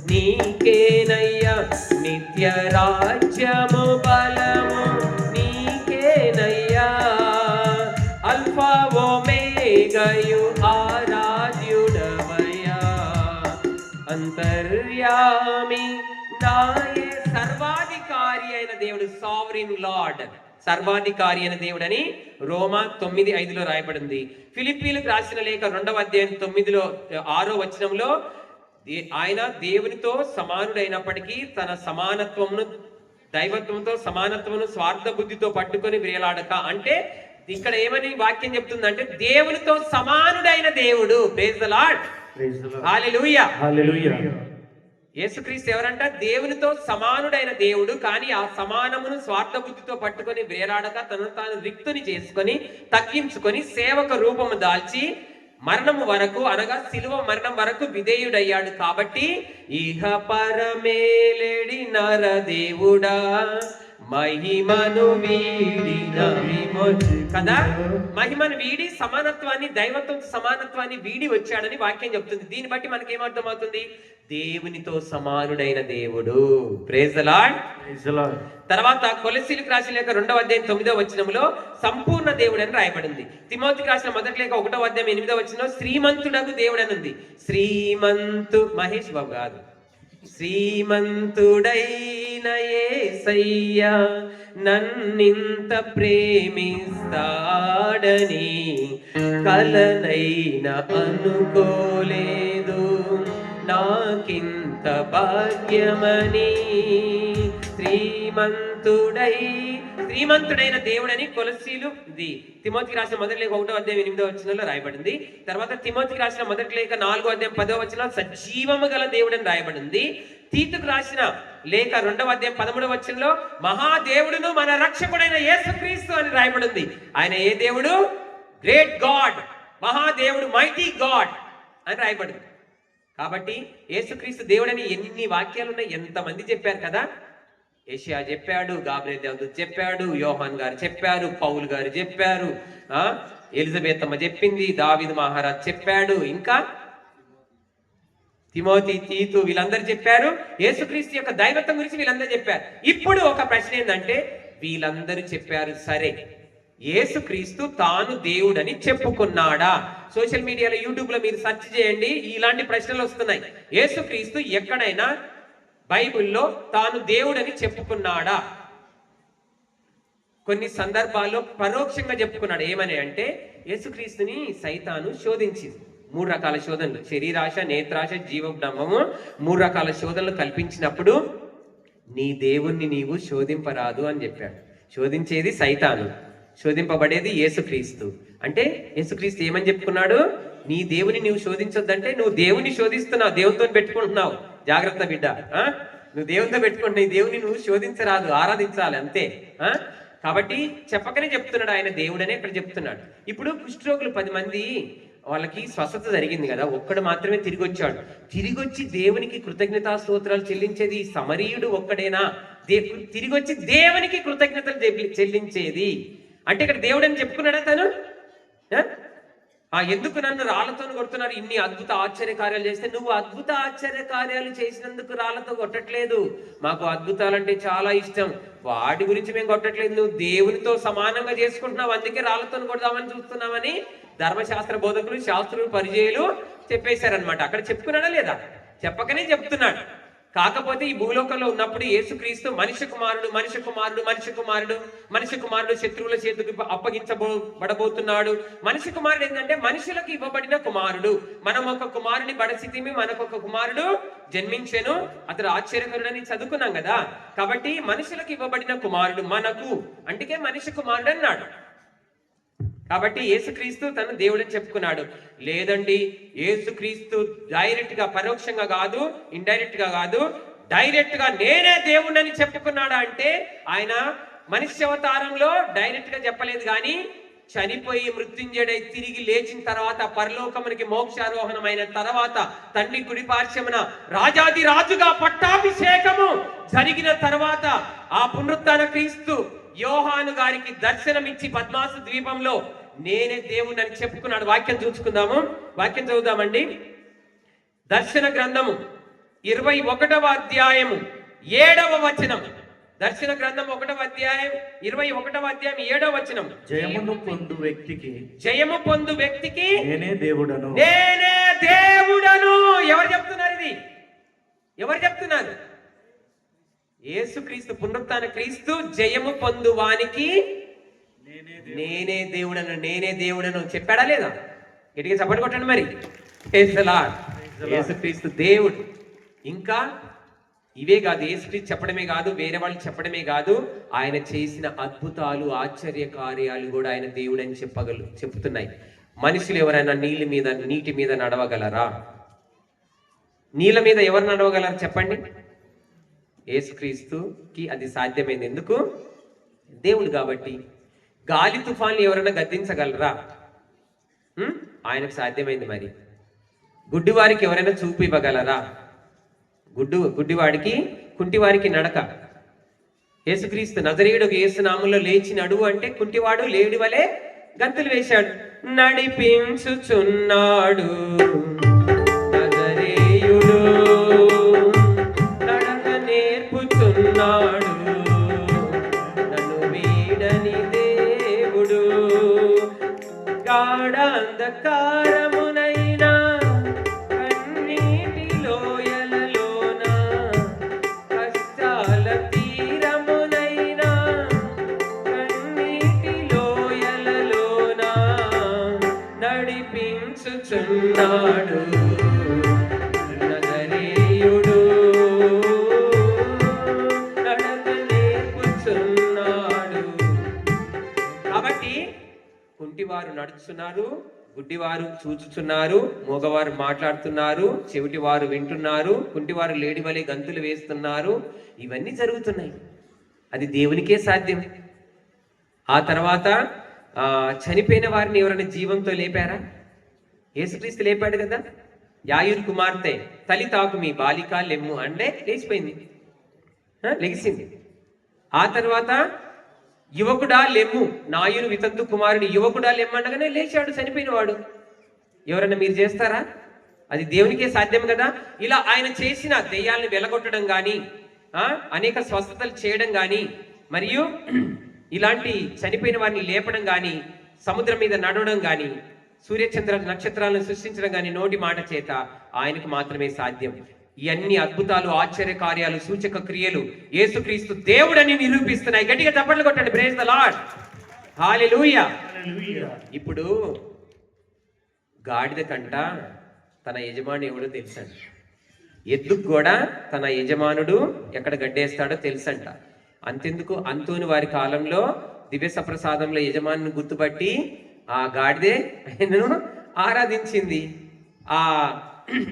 నీకేనయ్యా, నిత్య రాజ్యము బలము నీకేనయ్యా, అల్ఫా ఓమేగయు ఆరాధ్యుడవయ్యా, అంతర్యామి నాయే. సర్వాధికారి అయిన దేవుడు, సావరిన్ లార్డ్, సర్వాధికారి అయిన దేవుడు అని రోమా 9:5లో రాయబడింది. ఫిలిప్పీలకు రాసిన లేఖ 2వ అధ్యాయం 6వ వచనంలో ఆయన దేవునితో సమానుడైనప్పటికీ తన సమానత్వమును, దైవత్వంతో సమానత్వమును స్వార్థ బుద్ధితో పట్టుకొని వేలాడక, అంటే ఇక్కడ ఏమని వాక్యం చెప్తుందంటే దేవునితో సమానుడైన దేవుడు. ప్రైజ్ ది లార్డ్, హల్లెలూయా, హల్లెలూయా. యేసుక్రీస్తు ఎవరంట? దేవునితో సమానుడైన దేవుడు. కానీ ఆ సమానమును స్వార్థ బుద్ధితో పట్టుకొని వేలాడక తనను తాను రిక్తుని చేసుకొని తగ్గించుకొని సేవక రూపము దాల్చి మరణము వరకు, అనగా శిలువ మరణం వరకు విధేయుడయ్యాడు. కాబట్టి ఇహ పరమేలేడి నర దేవుడా మహిమను వీడిన కదా, మహిమను వీడి సమానత్వాన్ని, దైవత్వం సమానత్వాన్ని వీడి వచ్చాడని వాక్యం చెప్తుంది. దీన్ని బట్టి మనకి ఏమర్థమవుతుంది? దేవునితో సమానుడైన దేవుడు. Praise the lord, praise the lord. తర్వాత కొలస్సీలకు రాసిన లేఖ 2వ అధ్యాయం 9వ వచనంలో సంపూర్ణ దేవుడు అని రాయబడింది. తిమోతికి రాసిన మొదటి లేఖ 1వ అధ్యాయం 8వ వచనంలో శ్రీమంతుడగు దేవుడు అని ఉంది. మహేష్ బాబు కాదు, శ్రీమంతుడైన యేసయ్యా నన్నింత ప్రేమిస్తాడని కలనైనా అనుకోలేదు, నాకింత భాగ్యమని. శ్రీమంతుడైన దేవుడని కొలస్సీలు తిమోతికి రాసిన మొదటి లేఖ 1వ అధ్యాయం 8వ వచనంలో రాయబడింది. తర్వాత తిమోతికి రాసిన మొదటి లేఖ 4వ అధ్యాయం 10వ వచనంలో సజీవము గల దేవుడని రాయబడింది. తీతుకు రాసిన లేఖ 2వ అధ్యాయం 13వ వచనంలో మహాదేవుడును మన రక్షకుడైన యేసుక్రీస్తు అని రాయబడింది. ఆయన ఏ దేవుడు? గ్రేట్ గాడ్, మహాదేవుడు, మైటీ గాడ్ అని రాయబడింది. కాబట్టి యేసుక్రీస్తు దేవుడని ఎన్ని వాక్యాలు ఉన్నాయి, ఎంతమంది చెప్పారు కదా. యెషయా చెప్పాడు, గాబ్రియెల్ దేవదూత చెప్పాడు, యోహాన్ గారు చెప్పారు, పౌలు గారు చెప్పారు, ఎలిజబెత్ అమ్మ చెప్పింది, దావీదు మహారాజ్ చెప్పాడు, ఇంకా తిమోతి, తీతు వీళ్ళందరూ చెప్పారు. యేసుక్రీస్తు యొక్క దైవత్వం గురించి వీళ్ళందరూ చెప్పారు. ఇప్పుడు ఒక ప్రశ్న ఏంటంటే, వీళ్ళందరూ చెప్పారు సరే, యేసుక్రీస్తు తాను దేవుడని చెప్పుకున్నాడా? సోషల్ మీడియాలో, యూట్యూబ్ లో మీరు సెర్చ్ చేయండి, ఇలాంటి ప్రశ్నలు వస్తున్నాయి. యేసుక్రీస్తు ఎక్కడైనా బైబిల్లో తాను దేవుడని చెప్పుకున్నాడా? కొన్ని సందర్భాల్లో పరోక్షంగా చెప్పుకున్నాడు. ఏమని అంటే, యేసుక్రీస్తుని సైతాను శోధించింది. 3 రకాల శోధనలు, శరీరాశ, నేత్రాశ, జీవబ్రహ్మము, 3 రకాల శోధనలు కల్పించినప్పుడు నీ దేవుణ్ణి నీవు శోధింపరాదు అని చెప్పాడు. శోధించేది సైతాను, శోధింపబడేది యేసుక్రీస్తు. అంటే యేసుక్రీస్తు ఏమని చెప్పుకున్నాడు? నీ దేవుని నువ్వు శోధించొద్దంటే నువ్వు దేవుని శోధిస్తున్నావు, దేవునితో పెట్టుకుంటున్నావు. జాగ్రత్త బిడ్డ, నువ్వు దేవునితో పెట్టుకుంటున్నావు, నీ దేవుని నువ్వు శోధించరాదు, ఆరాధించాలి అంతే. కాబట్టి చెప్పకనే చెప్తున్నాడు ఆయన దేవుడనే ఇక్కడ చెప్తున్నాడు. ఇప్పుడు కుష్ఠరోగులు 10 మంది, వాళ్ళకి స్వస్థత జరిగింది కదా, ఒక్కడు మాత్రమే తిరిగి వచ్చాడు. తిరిగి వచ్చి దేవునికి కృతజ్ఞతా స్తోత్రాలు చెల్లించేది సమరీయుడు ఒక్కడేనా? తిరిగి వచ్చి దేవునికి కృతజ్ఞతలు చెల్లించేది అంటే ఇక్కడ దేవుడు అని చెప్పుకున్నాడా తను? ఎందుకు నన్ను రాళ్లతో కొడుతున్నారు? ఇన్ని అద్భుత ఆశ్చర్య కార్యాలు చేస్తే, నువ్వు అద్భుత ఆశ్చర్య కార్యాలు చేసినందుకు రాళ్లతో కొట్టట్లేదు. మాకు అద్భుతాలంటే చాలా ఇష్టం, వాటి గురించి మేము కొట్టట్లేదు. నువ్వు దేవునితో సమానంగా చేసుకుంటున్నావు, అందుకే రాళ్లతో కొడదామని చూస్తున్నామని ధర్మశాస్త్ర బోధకులు, శాస్త్రులు, పరిచయులు చెప్పేశారనమాట. అక్కడ చెప్పుకున్నాడా లేదా? చెప్పకనే చెప్తున్నాడు. కాకపోతే ఈ భూలోకంలో ఉన్నప్పుడు యేసుక్రీస్తు మనిషి కుమారుడు, మనిషి కుమారుడు, మనిషి కుమారుడు, మనిషి కుమారుడు శత్రువుల చేతికి అప్పగించబడబోతున్నాడు. మనిషి కుమారుడు ఏంటంటే మనుషులకు ఇవ్వబడిన కుమారుడు. మనం ఒక కుమారుని బడసితిమి, మనకు ఒక కుమారుడు జన్మించెను, అతడు ఆశ్చర్యకరుడని చదువుకున్నాం కదా. కాబట్టి మనుషులకు ఇవ్వబడిన కుమారుడు మనకు, అందుకే మనిషి కుమారుడు అన్నాడు. కాబట్టి యేసుక్రీస్తు తను దేవుడని చెప్పుకున్నాడు. లేదండి, యేసుక్రీస్తు డైరెక్ట్ గా, పరోక్షంగా కాదు, ఇండైరెక్ట్ గా కాదు, డైరెక్ట్ గా నేనే దేవుడని చెప్పుకున్నాడా అంటే, ఆయన మనిషి అవతారంలో డైరెక్ట్ గా చెప్పలేదు, కానీ చనిపోయి మృత్యుంజయుడై తిరిగి లేచిన తర్వాత, పరలోకమునికి మోక్షారోహణమైన తర్వాత, తండ్రి కుడి పార్శ్వమున రాజాది రాజుగా పట్టాభిషేకము జరిగిన తర్వాత, ఆ పునరుత్థాన క్రీస్తు యోహాను గారికి దర్శనమిచ్చి పద్మాసు ద్వీపంలో నేనే దేవుణ్ణి అని చెప్పుకున్నాడు. వాక్యం చూసుకుందాము, వాక్యం చదువుదామండి. దర్శన గ్రంథము 21వ అధ్యాయము 7వ వచనం. దర్శన గ్రంథం 1వ అధ్యాయం 21వ అధ్యాయం 7వ వచనం. జయమును పొందు వ్యక్తికి, జయము పొందు వ్యక్తికి నేనే దేవుడను, నేనే దేవుడను. ఎవరు చెప్తున్నారు ఇది? ఎవరు చెప్తున్నారు? యేసుక్రీస్తు, పునరుత్థాన క్రీస్తు జయము పొందు వానికి నేనే దేవుడను, నేనే దేవుడను చెప్పాడా లేదా? గట్టిగా చప్పటి కొట్టండి మరి. యేసుక్రీస్తు దేవుడు. ఇంకా ఇవే కాదు, యేసుక్రీస్తు చెప్పడమే కాదు, వేరే వాళ్ళు చెప్పడమే కాదు, ఆయన చేసిన అద్భుతాలు, ఆశ్చర్య కార్యాలు కూడా ఆయన దేవుడని చెప్తున్నాయి. మనుషులు ఎవరైనా నీటి మీద నడవగలరా? నీళ్ళ మీద ఎవరు నడవగలరు చెప్పండి? యేసుక్రీస్తుకి అది సాధ్యమైంది. ఎందుకు? దేవుడు కాబట్టి. గాలి తుఫాన్లు ఎవరైనా గద్దించగలరా? ఆయనకు సాధ్యమైంది. మరి గుడ్డివారికి ఎవరైనా చూపు ఇవ్వగలరా? గుడ్డివాడికి, కుంటివారికి నడక. యేసుక్రీస్తు నజరేయుడు యేసునామంలో లేచి నడువు అంటే కుంటివాడు లేడి వలె గంతులు వేశాడు. నడిపించుచున్నాడు నజరేయుడు, నడక నేర్పుచున్నాడు, నన్ను వీడని దేవుడు. గాఢాంధకారమునైనా కన్నీటి లోయలలోన, కష్టాల తీరమునైనా కన్నీటి లోయలలోన నడిపించుచున్నాడు నజరేయుడు, నడక నేర్పుచున్నాడు. కాబట్టి కుంటివారు నడుచున్నారు, గుడ్డివారు చూచుచున్నారు, మోగవారు మాట్లాడుతున్నారు, చెవిటివారు వింటున్నారు, కుంటివారు లేడి వలె గంతులు వేస్తున్నారు. ఇవన్నీ జరుగుతున్నాయి. అది దేవునికే సాధ్యం. ఆ తర్వాత చనిపోయిన వారిని ఎవరైనా జీవంతో లేపారా? యేసుక్రీస్తు లేపాడు కదా. యాయూరు కుమార్తె తలి తాకు మీ బాలిక లెమ్ము అంటే లేచిపోయింది, లెగిసింది. ఆ తర్వాత యువకుడా లెమ్ము, నాయును వితంతు కుమారుని యువకుడా లెమ్ము అనగానే లేచాడు చనిపోయిన వాడు. ఎవరన్నా మీరు చేస్తారా? అది దేవునికే సాధ్యం కదా. ఇలా ఆయన చేసిన దెయ్యాలను వెలగొట్టడం కానీ, అనేక స్వస్థతలు చేయడం కానీ, మరియు ఇలాంటి చనిపోయిన వారిని లేపడం కానీ, సముద్రం మీద నడవడం కానీ, సూర్యచంద్ర నక్షత్రాలను సృష్టించడం కానీ నోటి మాట చేత ఆయనకు మాత్రమే సాధ్యం. ఇవన్నీ అద్భుతాలు, ఆశ్చర్య కార్యాలు, సూచక క్రియలు యేసుక్రీస్తు దేవుడని నిరూపిస్తున్నాయి. గట్టిగా చప్పట్లు కొట్టండి. Praise the lord. హల్లెలూయా. ఇప్పుడు గాడిద కంట తన యజమాని ఎవడో తెలుసంట. ఎద్దుకు కూడా తన యజమానుడు ఎక్కడ గడ్డేస్తాడో తెలుసంట. అంతెందుకు, అంతోని వారి కాలంలో దివ్య సప్రసాదంలో యజమానిని గుర్తుపట్టి ఆ గాడిదే ఆయనను ఆరాధించింది.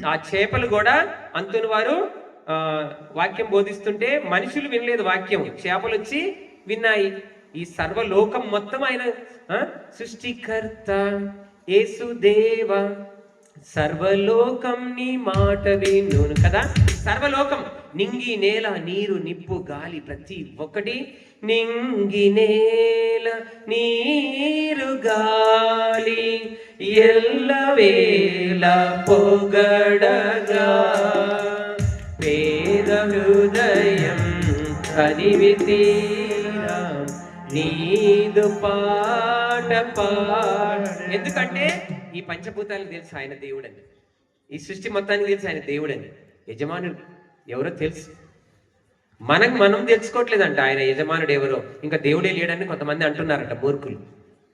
ఆ చేపలు కూడా అంతోని వారు వాక్యం బోధిస్తుంటే మనుషులు వినలేదు వాక్యం, చేపలు వచ్చి విన్నాయి. ఈ సర్వలోకం మొత్తం ఆయన సృష్టికర్త యేసుదేవ, సర్వలోకం నీ మాట విను కదా. సర్వలోకం, నింగి నేల నీరు నిప్పు గాలి ప్రతి ఒక్కటి, నింగి నేల నీరు గాలి ఎల్లవేళ పొగడగా, పేద హృదయం కనివి తీరా నీదు పాట పాడ. ఎందుకంటే ఈ పంచభూతాలకు తెలుసు ఆయన దేవుడని, ఈ సృష్టి మొత్తానికి తెలుసు ఆయన దేవుడని. యజమానుడు ఎవరో తెలుసు, మనం తెలుసుకోవట్లేదంట ఆయన యజమానుడు ఎవరో. ఇంకా దేవుడే లేడని కొంతమంది అంటున్నారంట మూర్ఖులు.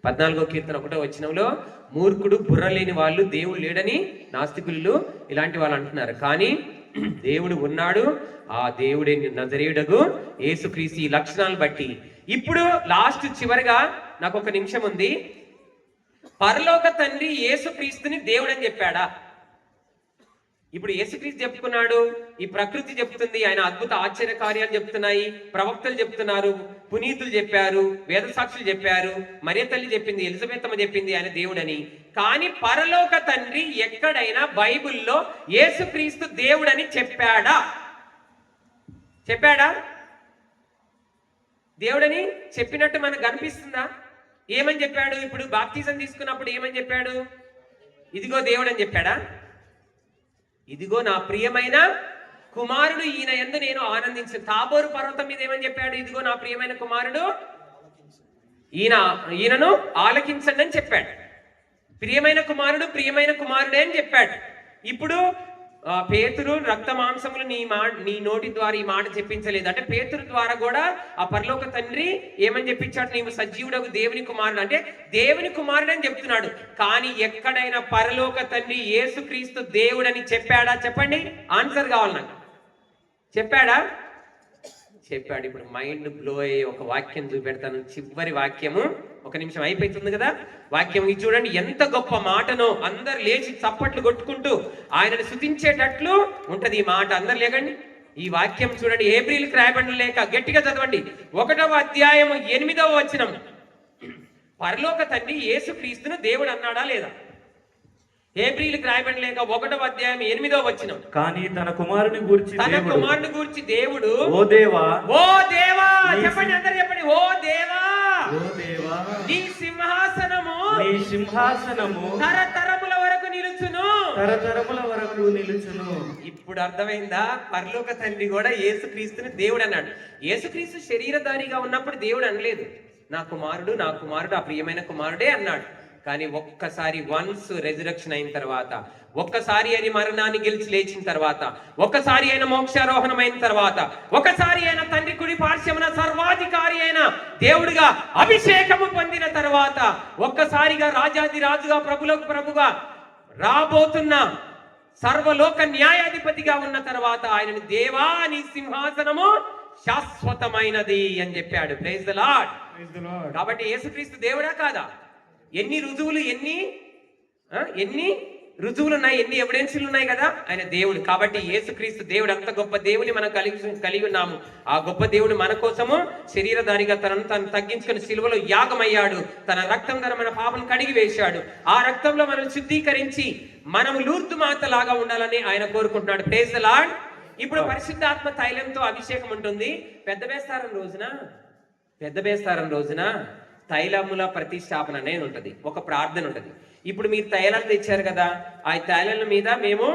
14వ కీర్తన 1వ వచనంలో మూర్ఖుడు, బుర్ర లేని వాళ్ళు దేవుడు లేడని నాస్తికులు ఇలాంటి వాళ్ళు అంటున్నారు. కానీ దేవుడు ఉన్నాడు. ఆ దేవుడే నజరేయుడగు యేసుక్రీస్తు ఈ లక్షణాలను బట్టి. ఇప్పుడు లాస్ట్ చివరిగా నాకు ఒక నిమిషం ఉంది. పరలోక తండ్రి యేసుక్రీస్తుని దేవుడు అని చెప్పాడా? ఇప్పుడు యేసుక్రీస్తు చెప్పుకున్నాడు, ఈ ప్రకృతి చెప్తుంది, ఆయన అద్భుత ఆశ్చర్య కార్యాలు చెప్తున్నాయి, ప్రవక్తలు చెప్తున్నారు, పునీతులు చెప్పారు, వేద సాక్షులు చెప్పారు, మరియ తల్లి చెప్పింది, ఎలిజబెత్తమ్మ చెప్పింది ఆయన దేవుడని. కానీ పరలోక తండ్రి ఎక్కడైనా బైబిల్లో యేసుక్రీస్తు దేవుడని చెప్పాడా? దేవుడని చెప్పినట్టు మనకు కనిపిస్తుందా? ఏమని చెప్పాడు? ఇప్పుడు బాప్తిజం తీసుకున్నప్పుడు ఏమని చెప్పాడు? ఇదిగో దేవుడు అని చెప్పాడా? ఇదిగో నా ప్రియమైన కుమారుడు, ఈయన యందు నేను ఆనందించు. తాబోరు పర్వతం మీద ఏమని చెప్పాడు? ఇదిగో నా ప్రియమైన కుమారుడు, ఈయనను ఆలకించండి అని చెప్పాడు. ప్రియమైన కుమారుడే అని చెప్పాడు. ఇప్పుడు పేతురు రక్త మాంసములు నీ నోటి ద్వారా ఈ మాట చెప్పించలేదు అంటే పేతురు ద్వారా కూడా ఆ పరలోక తండ్రి ఏమని చెప్పించాడు? నీవు సజీవుడకు దేవుని కుమారుడు అంటే దేవుని కుమారుడు అని చెప్తున్నాడు. కానీ ఎక్కడైనా పరలోక తండ్రి యేసుక్రీస్తు దేవుడని చెప్పాడా? చెప్పండి, ఆన్సర్ కావాలి నాకు. చెప్పాడా? చెప్పాడు. ఇప్పుడు మైండ్ బ్లో అయ్యే ఒక వాక్యం చూపెడతాను. చివరి వాక్యము, ఒక నిమిషం అయిపోతుంది కదా వాక్యం. ఇది చూడండి ఎంత గొప్ప మాటనో. అందరు లేచి చప్పట్లు కొట్టుకుంటూ ఆయనను స్తుతించేటట్లు ఉంటది ఈ మాట. అందరు లేకండి. ఈ వాక్యం చూడండి, ఏప్రిల్కి రాయబడిన లేక, గట్టిగా చదవండి. 1వ అధ్యాయము 8వ వచనం. పరలోక తండ్రి యేసుక్రీస్తును దేవుడు అన్నాడా లేదా? ఏప్రిల్కి రాయబడిన లేక 1వ అధ్యాయం 8వ వచనం. కానీ తన కుమారుని గూర్చి దేవుడు ఓ దేవా చెప్పండి, అందరు చెప్పండి. ఓ దేవా నీ సింహాసనము తరతరముల వరకు నిలుచును. ఇప్పుడు అర్థమైందా? పరలోక తండ్రి కూడా యేసుక్రీస్తుని దేవుడు అన్నాడు. యేసుక్రీస్తు శరీరధారిగా ఉన్నప్పుడు దేవుడు అనలేదు నా కుమారుడు ఆ ప్రియమైన కుమారుడే అన్నాడు. కానీ ఒక్కసారి వన్స్ రెజరక్షన్ అయిన తర్వాత, ఒక్కసారి ఆయన మరణాన్ని గెలిచి లేచిన తర్వాత, ఒక్కసారి ఆయన మోక్షారోహణం అయిన తర్వాత, ఒకసారి ఆయన తండ్రి కుడి పార్శ్వమున సర్వాధికారి అయిన దేవుడిగా అభిషేకము పొందిన తర్వాత, ఒక్కసారిగా రాజాది రాజుగా ప్రభులకు ప్రభుగా రాబోతున్న సర్వలోక న్యాయాధిపతిగా ఉన్న తర్వాత ఆయనను దేవా నీ సింహాసనము శాశ్వతమైనది అని చెప్పాడు. Praise the lord. కాబట్టి యేసుక్రీస్తు దేవుడా కాదా? ఎన్ని రుజువులు ఉన్నాయి, ఎన్ని ఎవిడెన్స్లు ఉన్నాయి కదా ఆయన దేవుడు. కాబట్టి యేసుక్రీస్తు దేవుడు, అంత గొప్ప దేవుని మనం కలిగి ఉన్నాము. ఆ గొప్ప దేవుడు మన కోసము శరీరధారిగా తను తగ్గించుకుని సిలువలో యాగమయ్యాడు. తన రక్తం ద్వారా మన పాపను కడిగి వేశాడు. ఆ రక్తంలో మనం శుద్ధీకరించి మనము లూర్దు మాత లాగా ఉండాలని ఆయన కోరుకుంటున్నాడు. Praise the lord. ఇప్పుడు పరిశుద్ధాత్మ తైలంతో అభిషేకం ఉంటుంది. పెద్ద బేస్తారం రోజున తైలముల ప్రతిష్టాపన అనేది ఉంటది, ఒక ప్రార్థన ఉంటది. ఇప్పుడు మీరు తైలాలు తెచ్చారు కదా, ఆ తైలాల మీద మేము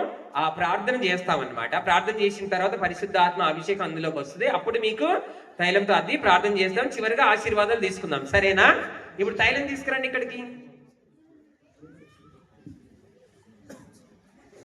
ఆ ప్రార్థన చేస్తామన్నమాట. ప్రార్థన చేసిన తర్వాత పరిశుద్ధాత్మ అభిషేకం అందులోకి వస్తుంది. అప్పుడు మీకు తైలంతో అది ప్రార్థన చేస్తాం. చివరిగా ఆశీర్వాదాలు తీసుకుందాం, సరేనా? ఇప్పుడు తైలం తీసుకురండి ఇక్కడికి.